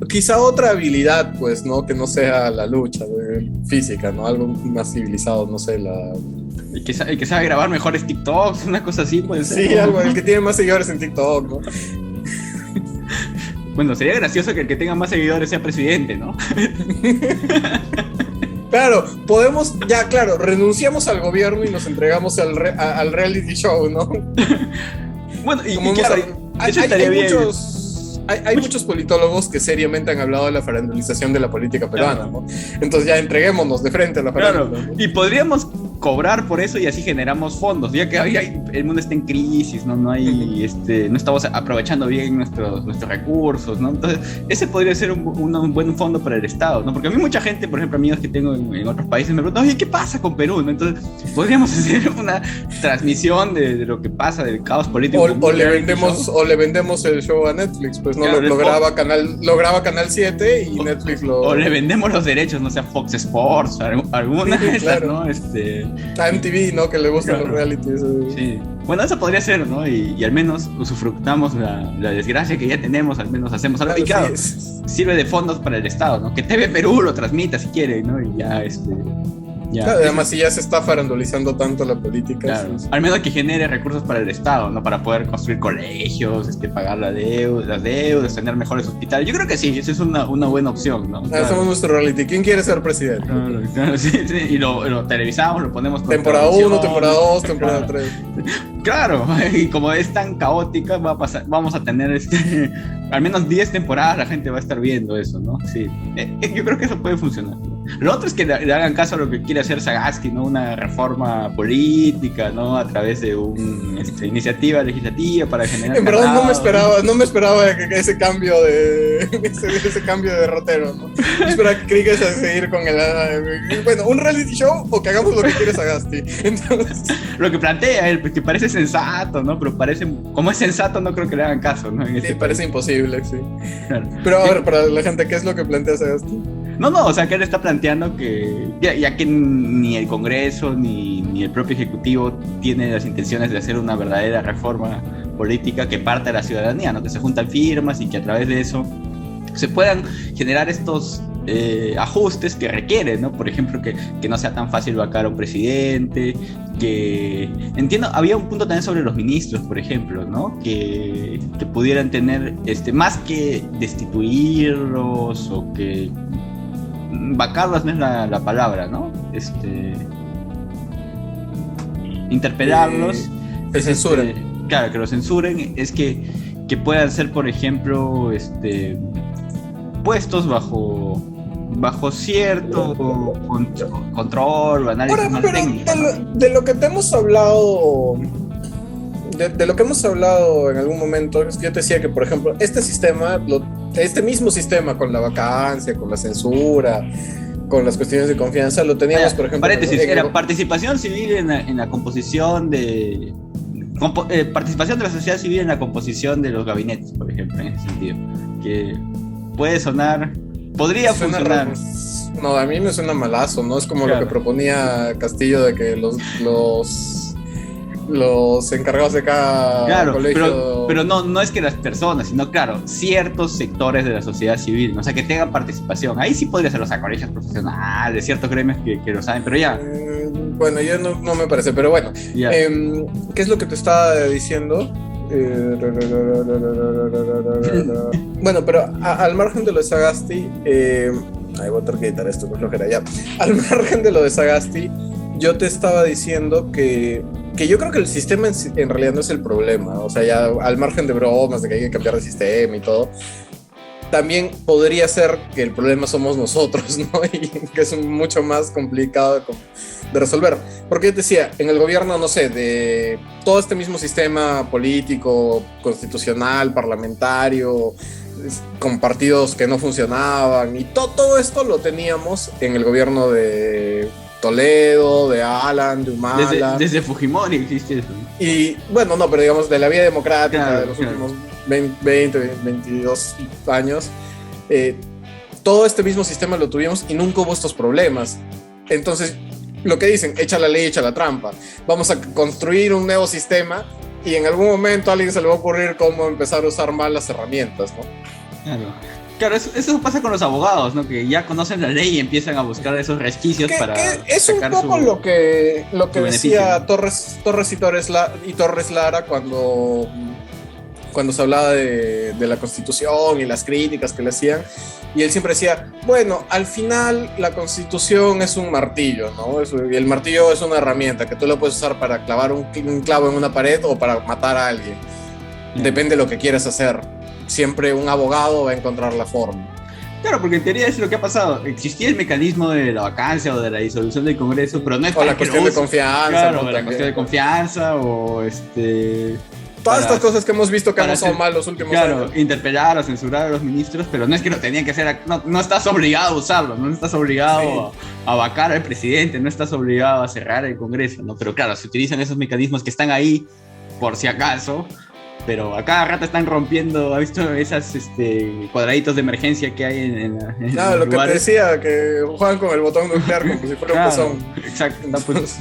quizá otra habilidad, pues, ¿no? Que no sea la lucha física, ¿no? Algo más civilizado, no sé, El que sabe grabar mejores TikToks, una cosa así, puede ser. Sí, algo, el que tiene más seguidores en TikTok, ¿no? Bueno, sería gracioso que el que tenga más seguidores sea presidente, ¿no? Claro, renunciamos al gobierno y nos entregamos al reality show, ¿no? Bueno, y claro, hay muchos politólogos que seriamente han hablado de la farandulización de la política peruana, ¿no? Entonces ya entreguémonos de frente a la farándula. Claro, ¿no? Y podríamos cobrar por eso y así generamos fondos, ya que el mundo está en crisis, ¿no? No estamos aprovechando bien nuestros recursos, ¿no? Entonces, ese podría ser un buen fondo para el Estado, ¿no? Porque a mí mucha gente, por ejemplo, amigos que tengo en otros países me preguntan, oye, ¿qué pasa con Perú? ¿No? Entonces, podríamos hacer una transmisión de lo que pasa, del caos político. O le vendemos el show a Netflix, pues no, claro, lo graba Canal 7 y Netflix o le vendemos los derechos, no sé, a Fox Sports, alguna de esas, claro. ¿no? A MTV, ¿no? Que le gustan los realities. Sí. Bueno, eso podría ser, ¿no? Y al menos usufructamos la desgracia que ya tenemos, al menos hacemos algo. Y claro, sirve de fondos para el Estado, ¿no? Que TV Perú lo transmita si quiere, ¿no? Y ya, Claro, además, si ya se está farandulizando tanto la política. Claro, al menos que genere recursos para el Estado, ¿no? Para poder construir colegios, pagar las deudas, tener mejores hospitales. Yo creo que sí, esa es una buena opción, ¿no? Claro. Somos nuestro reality. ¿Quién quiere ser presidente? Claro, sí. Y lo televisamos, lo ponemos con temporada 1, temporada 2, temporada 3. Claro, y como es tan caótica, vamos a tener al menos 10 temporadas, la gente va a estar viendo eso, ¿no? Sí. Yo creo que eso puede funcionar. Lo otro es que le hagan caso a lo que quiere hacer Sagasti, ¿no? Una reforma política, ¿no? A través de una iniciativa legislativa para generar. En verdad no me esperaba ese cambio ese cambio de derrotero, ¿no? Yo esperaba que Krieg a seguir con un reality show o que hagamos lo que quiere Sagasti. Entonces, lo que plantea él, que parece sensato, ¿no? Pero como es sensato, no creo que le hagan caso, ¿no? Sí, parece imposible, sí. Claro. Pero a ver, para la gente, ¿qué es lo que plantea Sagasti? No, o sea, que él está planteando que ya que ni el Congreso ni el propio Ejecutivo tiene las intenciones de hacer una verdadera reforma política que parte de la ciudadanía, ¿no? Que se juntan firmas y que a través de eso se puedan generar estos ajustes que requieren, ¿no? Por ejemplo, que no sea tan fácil vacar a un presidente, que entiendo, había un punto también sobre los ministros, por ejemplo, ¿no? Que pudieran tener, más que destituirlos o que vacarlos no es la palabra, ¿no? Interpelarlos. Que censuren. Claro, que lo censuren, es que puedan ser, por ejemplo, puestos bajo cierto control o análisis más técnico. De lo que te hemos hablado, de lo que hemos hablado en algún momento, es que yo te decía que, por ejemplo, este mismo sistema con la vacancia, con la censura, con las cuestiones de confianza, lo teníamos, por ejemplo... Paréntesis, era participación civil en la composición participación de la sociedad civil en la composición de los gabinetes, por ejemplo, en ese sentido. Que podría funcionar. No, a mí me suena malazo, ¿no? Es como lo que proponía Castillo de que los encargados de cada colegio... pero no es que las personas, sino, claro, ciertos sectores de la sociedad civil, ¿no? O sea, que tengan participación. Ahí sí podría ser los colegios profesionales, ciertos gremios que lo saben, pero ya... Bueno, yo no me parece, pero bueno. ¿Qué es lo que te estaba diciendo? Bueno, pero al margen de lo de Sagasti, voy a tener que editar esto, pues flojera ya. Al margen de lo de Sagasti, yo te estaba diciendo que yo creo que el sistema en realidad no es el problema. O sea, ya al margen de bromas, de que hay que cambiar de sistema y todo, también podría ser que el problema somos nosotros, ¿no? Y que es mucho más complicado de resolver. Porque yo te decía, en el gobierno, no sé, de todo este mismo sistema político, constitucional, parlamentario, con partidos que no funcionaban, y todo esto lo teníamos en el gobierno de Toledo, de Alan, de Humala. Desde Fujimori existe eso. Y bueno, no, pero digamos de la vida democrática de los últimos 20, 22 años, todo este mismo sistema lo tuvimos y nunca hubo estos problemas. Entonces, lo que dicen, echa la ley, echa la trampa. Vamos a construir un nuevo sistema y en algún momento a alguien se le va a ocurrir cómo empezar a usar mal las herramientas, ¿no? Claro, eso pasa con los abogados, ¿no? Que ya conocen la ley y empiezan a buscar esos resquicios para es un poco lo que decía Torres y Torres Lara cuando se hablaba de la Constitución y las críticas que le hacían. Y él siempre decía, bueno, al final la Constitución es un martillo, ¿no? Y el martillo es una herramienta que tú lo puedes usar para clavar un clavo en una pared o para matar a alguien. Depende de lo que quieras hacer. Siempre un abogado va a encontrar la forma. Claro, porque en teoría es lo que ha pasado. Existía el mecanismo de la vacancia o de la disolución del Congreso, pero no es para la cuestión de confianza. Claro, la cuestión de confianza o todas estas cosas que hemos visto que han usado mal los últimos años. Claro, interpelar o censurar a los ministros, pero no es que lo tenían que hacer. No estás obligado a usarlo, no estás obligado a vacar al presidente, no estás obligado a cerrar el Congreso, ¿no? Pero claro, se utilizan esos mecanismos que están ahí por si acaso. Pero a cada rato están rompiendo, ¿has visto esas cuadraditos de emergencia que hay en claro, lo lugares? Que te decía, que juegan con el botón nuclear como si fuera un pezón. Exacto, están pues,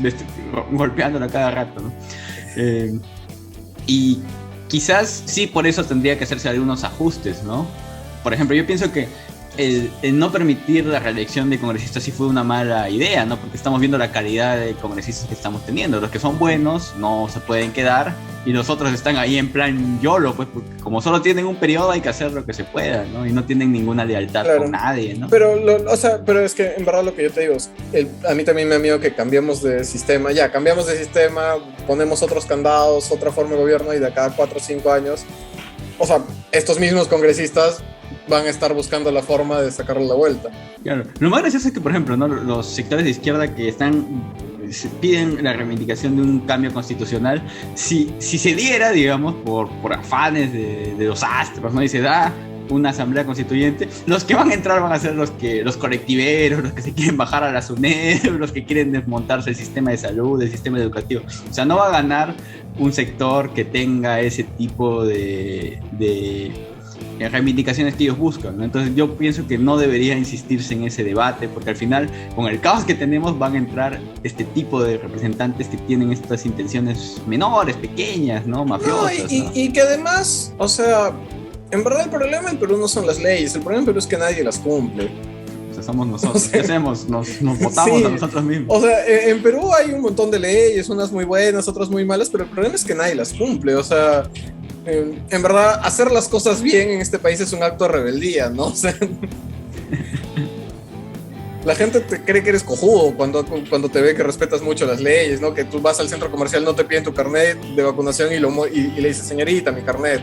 golpeándolo a cada rato, ¿no? Y quizás sí por eso tendría que hacerse algunos ajustes, ¿no? Por ejemplo, yo pienso que el no permitir la reelección de congresistas sí fue una mala idea, ¿no? Porque estamos viendo la calidad de congresistas que estamos teniendo. Los que son buenos no se pueden quedar y los otros están ahí en plan YOLO, pues, porque como solo tienen un periodo hay que hacer lo que se pueda, ¿no? Y no tienen ninguna lealtad con nadie, ¿no? Pero es que en verdad lo que yo te digo, a mí también me da miedo que cambiemos de sistema, ponemos otros candados, otra forma de gobierno y de cada 4 o 5 años, o sea, estos mismos congresistas van a estar buscando la forma de sacarle la vuelta. Claro. Lo más gracioso es que, por ejemplo, ¿no? Los sectores de izquierda que piden la reivindicación de un cambio constitucional, si se diera, digamos, por afanes de los astros, ¿no? Y se da una asamblea constituyente, los que van a entrar van a ser los colectiveros, los que se quieren bajar a la SUNED, los que quieren desmontarse el sistema de salud, el sistema educativo. O sea, no va a ganar un sector que tenga ese tipo de reivindicaciones que ellos buscan, ¿no? Entonces yo pienso que no debería insistirse en ese debate, porque al final, con el caos que tenemos, van a entrar este tipo de representantes que tienen estas intenciones menores, pequeñas, ¿no? Mafiosas. Y que además, o sea, en verdad el problema en Perú no son las leyes, el problema en Perú es que nadie las cumple. O sea, somos nosotros. ¿Qué hacemos? Nos votamos a nosotros mismos. O sea, en Perú hay un montón de leyes, unas muy buenas, otras muy malas, pero el problema es que nadie las cumple. O sea, en verdad, hacer las cosas bien en este país es un acto de rebeldía, ¿no? O sea, la gente te cree que eres cojudo cuando te ve que respetas mucho las leyes, ¿no? Que tú vas al centro comercial, no te piden tu carnet de vacunación y le dices, señorita, mi carnet.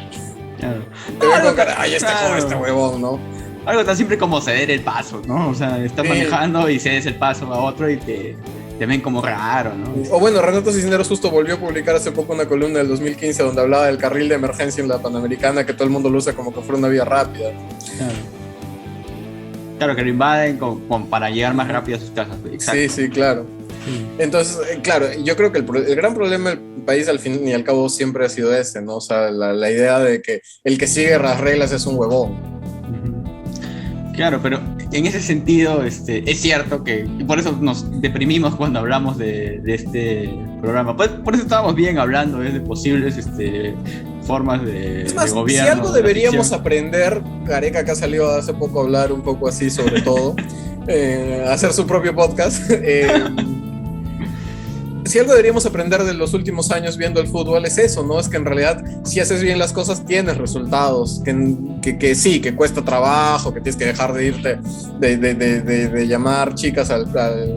Claro. Te ven con cara, ay, este huevón, ¿no? Algo tan simple como ceder el paso, ¿no? O sea, estás manejando y cedes el paso a otro y te ven como raro, ¿no? O bueno, Renato Cisneros justo volvió a publicar hace poco una columna del 2015 donde hablaba del carril de emergencia en la Panamericana, que todo el mundo lo usa como que fuera una vía rápida. Claro, que lo invaden para llegar más rápido a sus casas. Exacto. Sí, claro. Entonces, claro, yo creo que el gran problema del país al fin y al cabo siempre ha sido ese, ¿no? O sea, la idea de que el que sigue las reglas es un huevón. Claro, pero en ese sentido es cierto que por eso nos deprimimos cuando hablamos de este programa. Por eso estábamos bien hablando de posibles formas de gobierno. Si algo deberíamos aprender, Gareca acá salió hace poco a hablar un poco así sobre todo, hacer su propio podcast. Si algo deberíamos aprender de los últimos años viendo el fútbol es eso, ¿no? Es que en realidad si haces bien las cosas tienes resultados, que sí, que cuesta trabajo, que tienes que dejar de irte, de llamar chicas al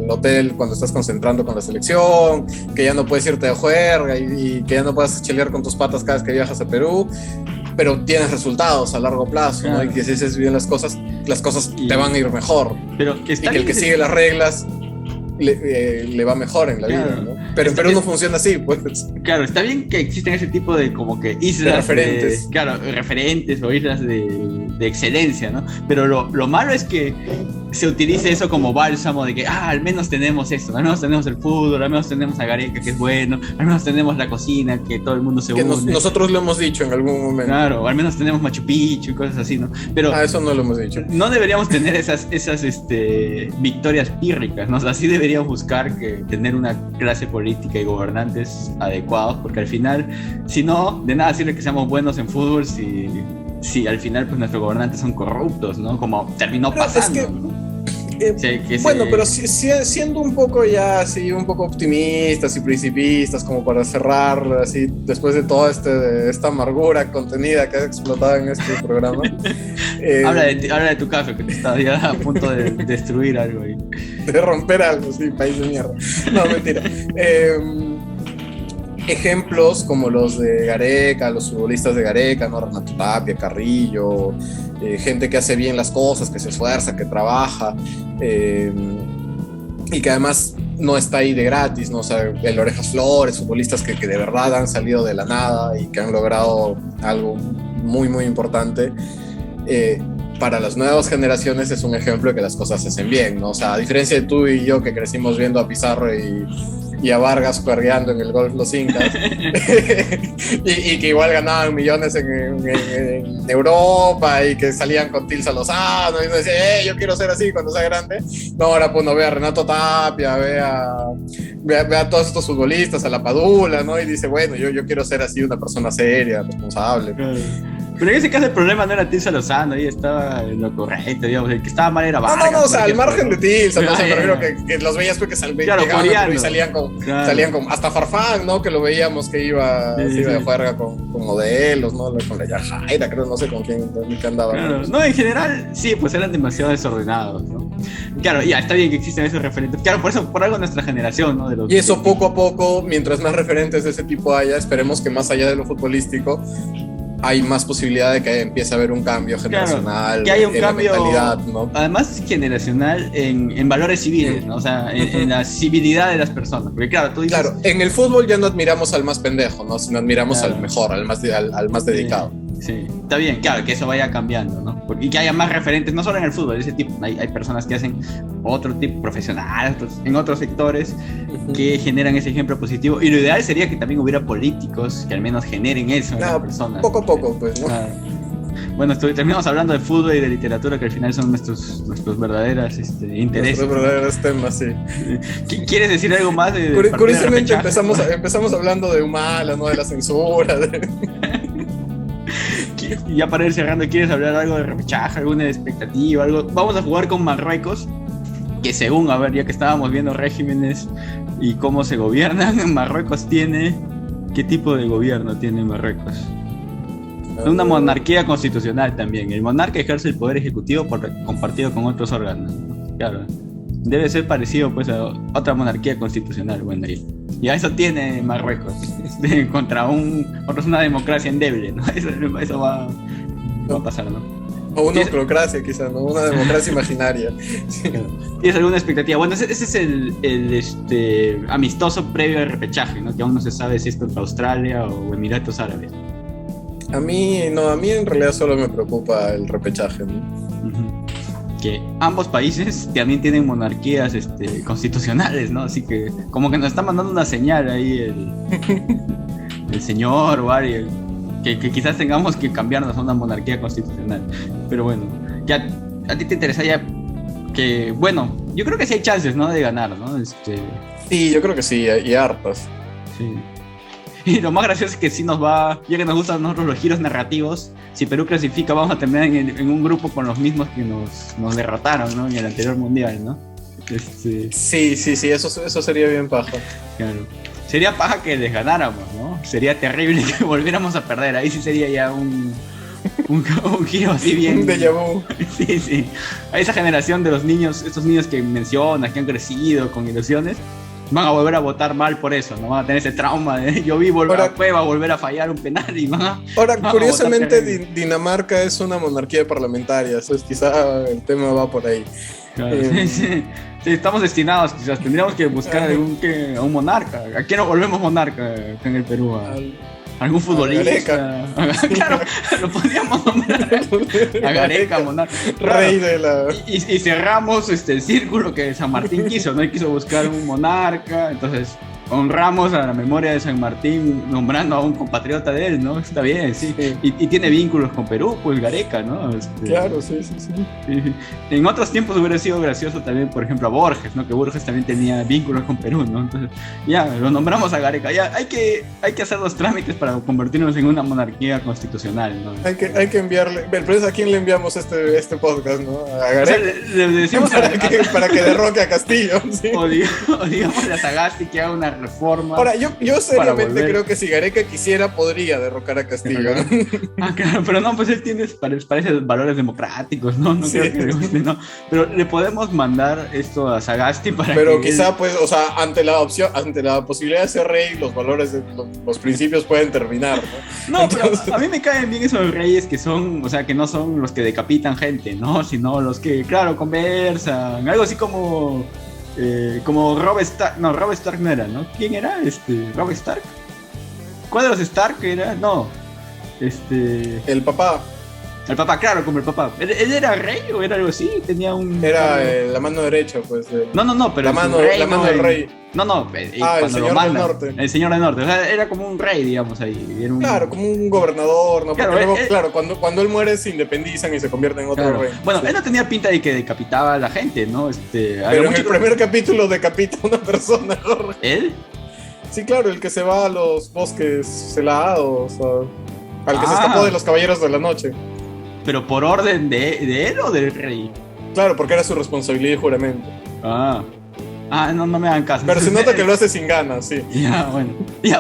hotel cuando estás concentrando con la selección, que ya no puedes irte de juerga y que ya no puedes chelear con tus patas cada vez que viajas a Perú. pero tienes resultados a largo plazo, claro. ¿no? Y que si haces bien las cosas te van a ir mejor. Pero y que el que sigue las reglas le va mejor en la vida, ¿no? Pero en Perú no funciona así, pues. Claro, está bien que existen ese tipo de como que islas de referentes. Claro, referentes o islas de excelencia, ¿no? Pero lo malo es que se utilice eso como bálsamo de que, al menos tenemos esto, al menos tenemos el fútbol, al menos tenemos a Gareca, que es bueno, al menos tenemos la cocina, que todo el mundo se une. Nosotros lo hemos dicho en algún momento. Claro, al menos tenemos Machu Picchu y cosas así, ¿no? Pero eso no lo hemos dicho. No deberíamos tener esas victorias pírricas, ¿no? O sea, sí deberíamos buscar tener una clase política y gobernantes adecuados, porque al final, si no, de nada sirve que seamos buenos en fútbol si al final pues nuestros gobernantes son corruptos, ¿no? Como terminó pasando, es que, ¿no? Pero siendo un poco ya así, un poco optimistas y principistas, como para cerrar así, después de toda esta amargura contenida que ha explotado en este programa. Habla de tu café, que te está ya a punto de destruir algo ahí. De romper algo, sí, país de mierda. No, mentira. Ejemplos como los de Gareca, los futbolistas de Gareca, ¿no? Renato Tapia, Carrillo, gente que hace bien las cosas, que se esfuerza, que trabaja, y que además no está ahí de gratis, ¿no? O sea, el Orejas Flores, futbolistas que de verdad han salido de la nada y que han logrado algo muy, muy importante. Para las nuevas generaciones es un ejemplo de que las cosas se hacen bien, ¿no? O sea, a diferencia de tú y yo que crecimos viendo a Pizarro y a Vargas perreando en el golf Los Incas y que igual ganaban millones en Europa y que salían con Tilsa Lozano y uno decía, yo quiero ser así cuando sea grande. No, ahora pues no ve a Renato Tapia, ve a todos estos futbolistas, a la Padula, ¿no? Y dice, bueno, yo quiero ser así una persona seria, responsable. Pero en ese caso el problema no era Tilsa Lozano, ahí estaba en lo correcto, digamos, el que estaba mal era Vargas. No, o sea, al margen de Tilsa, no sé, pero que los veías porque llegaban y salían con hasta Farfán, ¿no? Que lo veíamos que iba de juerga con modelos, ¿no? Con la Yajaira, creo, no sé con quién andaba. Claro. No, en general, sí, pues eran demasiado desordenados, ¿no? Claro, ya, está bien que existen esos referentes. Claro, por algo nuestra generación, ¿no? Y eso poco a poco, mientras más referentes de ese tipo haya, esperemos que más allá de lo futbolístico hay más posibilidad de que empiece a haber un cambio generacional, que haya un cambio, la mentalidad, ¿no? Además generacional en valores civiles, ¿no? O sea, en la civilidad de las personas. Porque claro, tú dices... Claro, en el fútbol ya no admiramos al más pendejo, ¿no? Sino admiramos al mejor, al más dedicado. Sí, está bien, claro, que eso vaya cambiando, ¿no? Y que haya más referentes, no solo en el fútbol, ese tipo, hay personas que hacen otro tipo profesional, en otros sectores, que generan ese ejemplo positivo. Y lo ideal sería que también hubiera políticos que al menos generen eso en las personas. Poco a poco, pues, ¿no? Bueno, terminamos hablando de fútbol y de literatura, que al final son nuestros verdaderos intereses. Nuestros verdaderos temas, sí. ¿Quieres decir algo más? Curiosamente empezamos hablando de Humala, ¿no? De la censura. Y ya para ir cerrando, ¿quieres hablar algo de repechaje, alguna expectativa, algo? Vamos a jugar con Marruecos, que según, a ver, ya que estábamos viendo regímenes y cómo se gobiernan, Marruecos ¿qué tipo de gobierno tiene Marruecos? Una monarquía constitucional también. El monarca ejerce el poder ejecutivo compartido con otros órganos. Claro, debe ser parecido pues a otra monarquía constitucional. Bueno, y a eso tiene Marruecos contra una democracia endeble, ¿no? Eso va a pasar, ¿no? O una oclocracia quizás, ¿no? Una democracia imaginaria. Sí. ¿Tienes alguna expectativa? Bueno, ese es el amistoso previo al repechaje, ¿no? Que aún no se sabe si es contra Australia o Emiratos Árabes. A mí en realidad solo me preocupa el repechaje, ¿no? Que ambos países también tienen monarquías constitucionales, ¿no? Así que como que nos está mandando una señal ahí el señor o alguien, que quizás tengamos que cambiarnos a una monarquía constitucional. Pero bueno, ya a ti te interesaría que, bueno, yo creo que sí hay chances, ¿no? De ganar, ¿no? Sí, yo creo que sí, y hartas. Sí. Y lo más gracioso es que sí nos va, ya que nos gustan a nosotros los giros narrativos, si Perú clasifica vamos a terminar en un grupo con los mismos que nos derrotaron, ¿no? En el anterior mundial, ¿no? Sí, eso sería bien paja. Claro. Sería paja que les ganáramos, ¿no? Sería terrible que volviéramos a perder, ahí sí sería ya un giro así bien... Un déjà vu. Sí. A esa generación de los niños, estos niños que mencionas, que han crecido con ilusiones, van a volver a votar mal por eso, no van a tener ese trauma de yo vi a Cueva volver a fallar un penal y Ahora, curiosamente, Dinamarca es una monarquía parlamentaria, entonces quizá el tema va por ahí. Claro, sí, estamos destinados, quizás tendríamos que buscar a un monarca. ¿A quién nos volvemos monarca acá en el Perú? ¿Algún futbolista? Claro, lo podríamos nombrar a Gareca, monarca. Claro. Rey de la... Y cerramos el círculo que San Martín quiso, ¿no? Y quiso buscar un monarca, entonces honramos a la memoria de San Martín nombrando a un compatriota de él, ¿no? Está bien, sí. Y tiene vínculos con Perú, pues Gareca, ¿no? Claro, sí. En otros tiempos hubiera sido gracioso también, por ejemplo, a Borges, ¿no? Que Borges también tenía vínculos con Perú, ¿no? Entonces, ya, lo nombramos a Gareca. Ya, hay que hacer los trámites para convertirnos en una monarquía constitucional, ¿no? Hay que enviarle... ¿A quién le enviamos este podcast, no? A Gareca. O sea, le decimos para que derroque a Castillo, ¿sí? O digamos a Sagasti que haga una reforma. Ahora, yo seriamente creo que si Gareca quisiera, podría derrocar a Castillo. Claro, pero no, pues él parece valores democráticos, ¿no? No creo que le guste, ¿no? Pero le podemos mandar esto a Sagasti para pero que quizá, pues, o sea, ante la posibilidad de ser rey, los valores, los principios pueden terminar, ¿no? No, entonces... pero a mí me caen bien esos reyes que son, o sea, que no son los que decapitan gente, ¿no? Sino los que, claro, conversan, algo así como Robb Stark. No, Robb Stark no era, ¿no? ¿Quién era? ¿Robb Stark? ¿Cuál de los Stark era? No. El papá. El papá, claro, como el papá. ¿Él era rey o era algo así? Tenía un... Era la mano derecha, pues. No, pero... La mano del rey. No, el señor del norte. El señor del norte, o sea, era como un rey, digamos, ahí. Era claro, como un gobernador, ¿no? Claro, porque luego, cuando él muere se independizan y se convierten en otro rey. Bueno, sí. Él no tenía pinta de que decapitaba a la gente, ¿no? Pero en el primer capítulo decapita a una persona, Jorge. ¿Él? Sí, claro, el que se va a los bosques celados, al que se escapó de los Caballeros de la Noche. ¿Pero por orden de él o del rey? Claro, porque era su responsabilidad y juramento. No me hagan caso. Pero se nota que lo hace sin ganas, sí. Ya,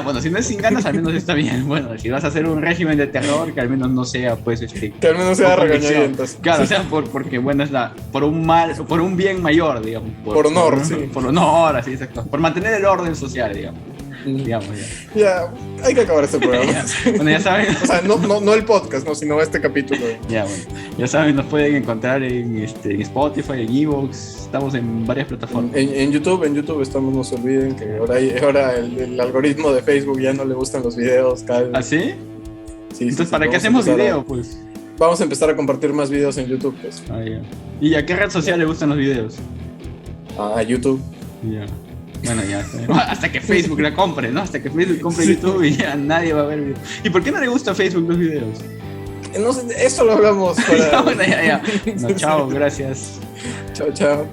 bueno, si no es sin ganas, al menos está bien. Bueno, si vas a hacer un régimen de terror, que al menos no sea, pues, que al menos sea regañadientas. Claro, o sea, porque, bueno, por un bien mayor, digamos. Por honor, sí. Por honor, así, exacto. Por mantener el orden social, digamos. Digamos, ya, hay que acabar este programa. Bueno, ya saben. O sea, no el podcast, no, sino este capítulo. Ya, bueno. Ya saben, nos pueden encontrar en Spotify, en Evox. Estamos en varias plataformas. En YouTube estamos, no se olviden que ahora el algoritmo de Facebook ya no le gustan los videos. ¿Ah, sí? Sí. Entonces, ¿para qué hacemos video, pues? Vamos a empezar a compartir más videos en YouTube, pues. Ya. ¿Y a qué red social le gustan los videos? A YouTube. Ya. Bueno, ya. Hasta que Facebook la compre, ¿no? Hasta que Facebook compre YouTube y ya nadie va a ver videos. ¿Y por qué no le gusta a Facebook los videos? No sé, eso lo hablamos para... Ya. No, chao, gracias. Chao.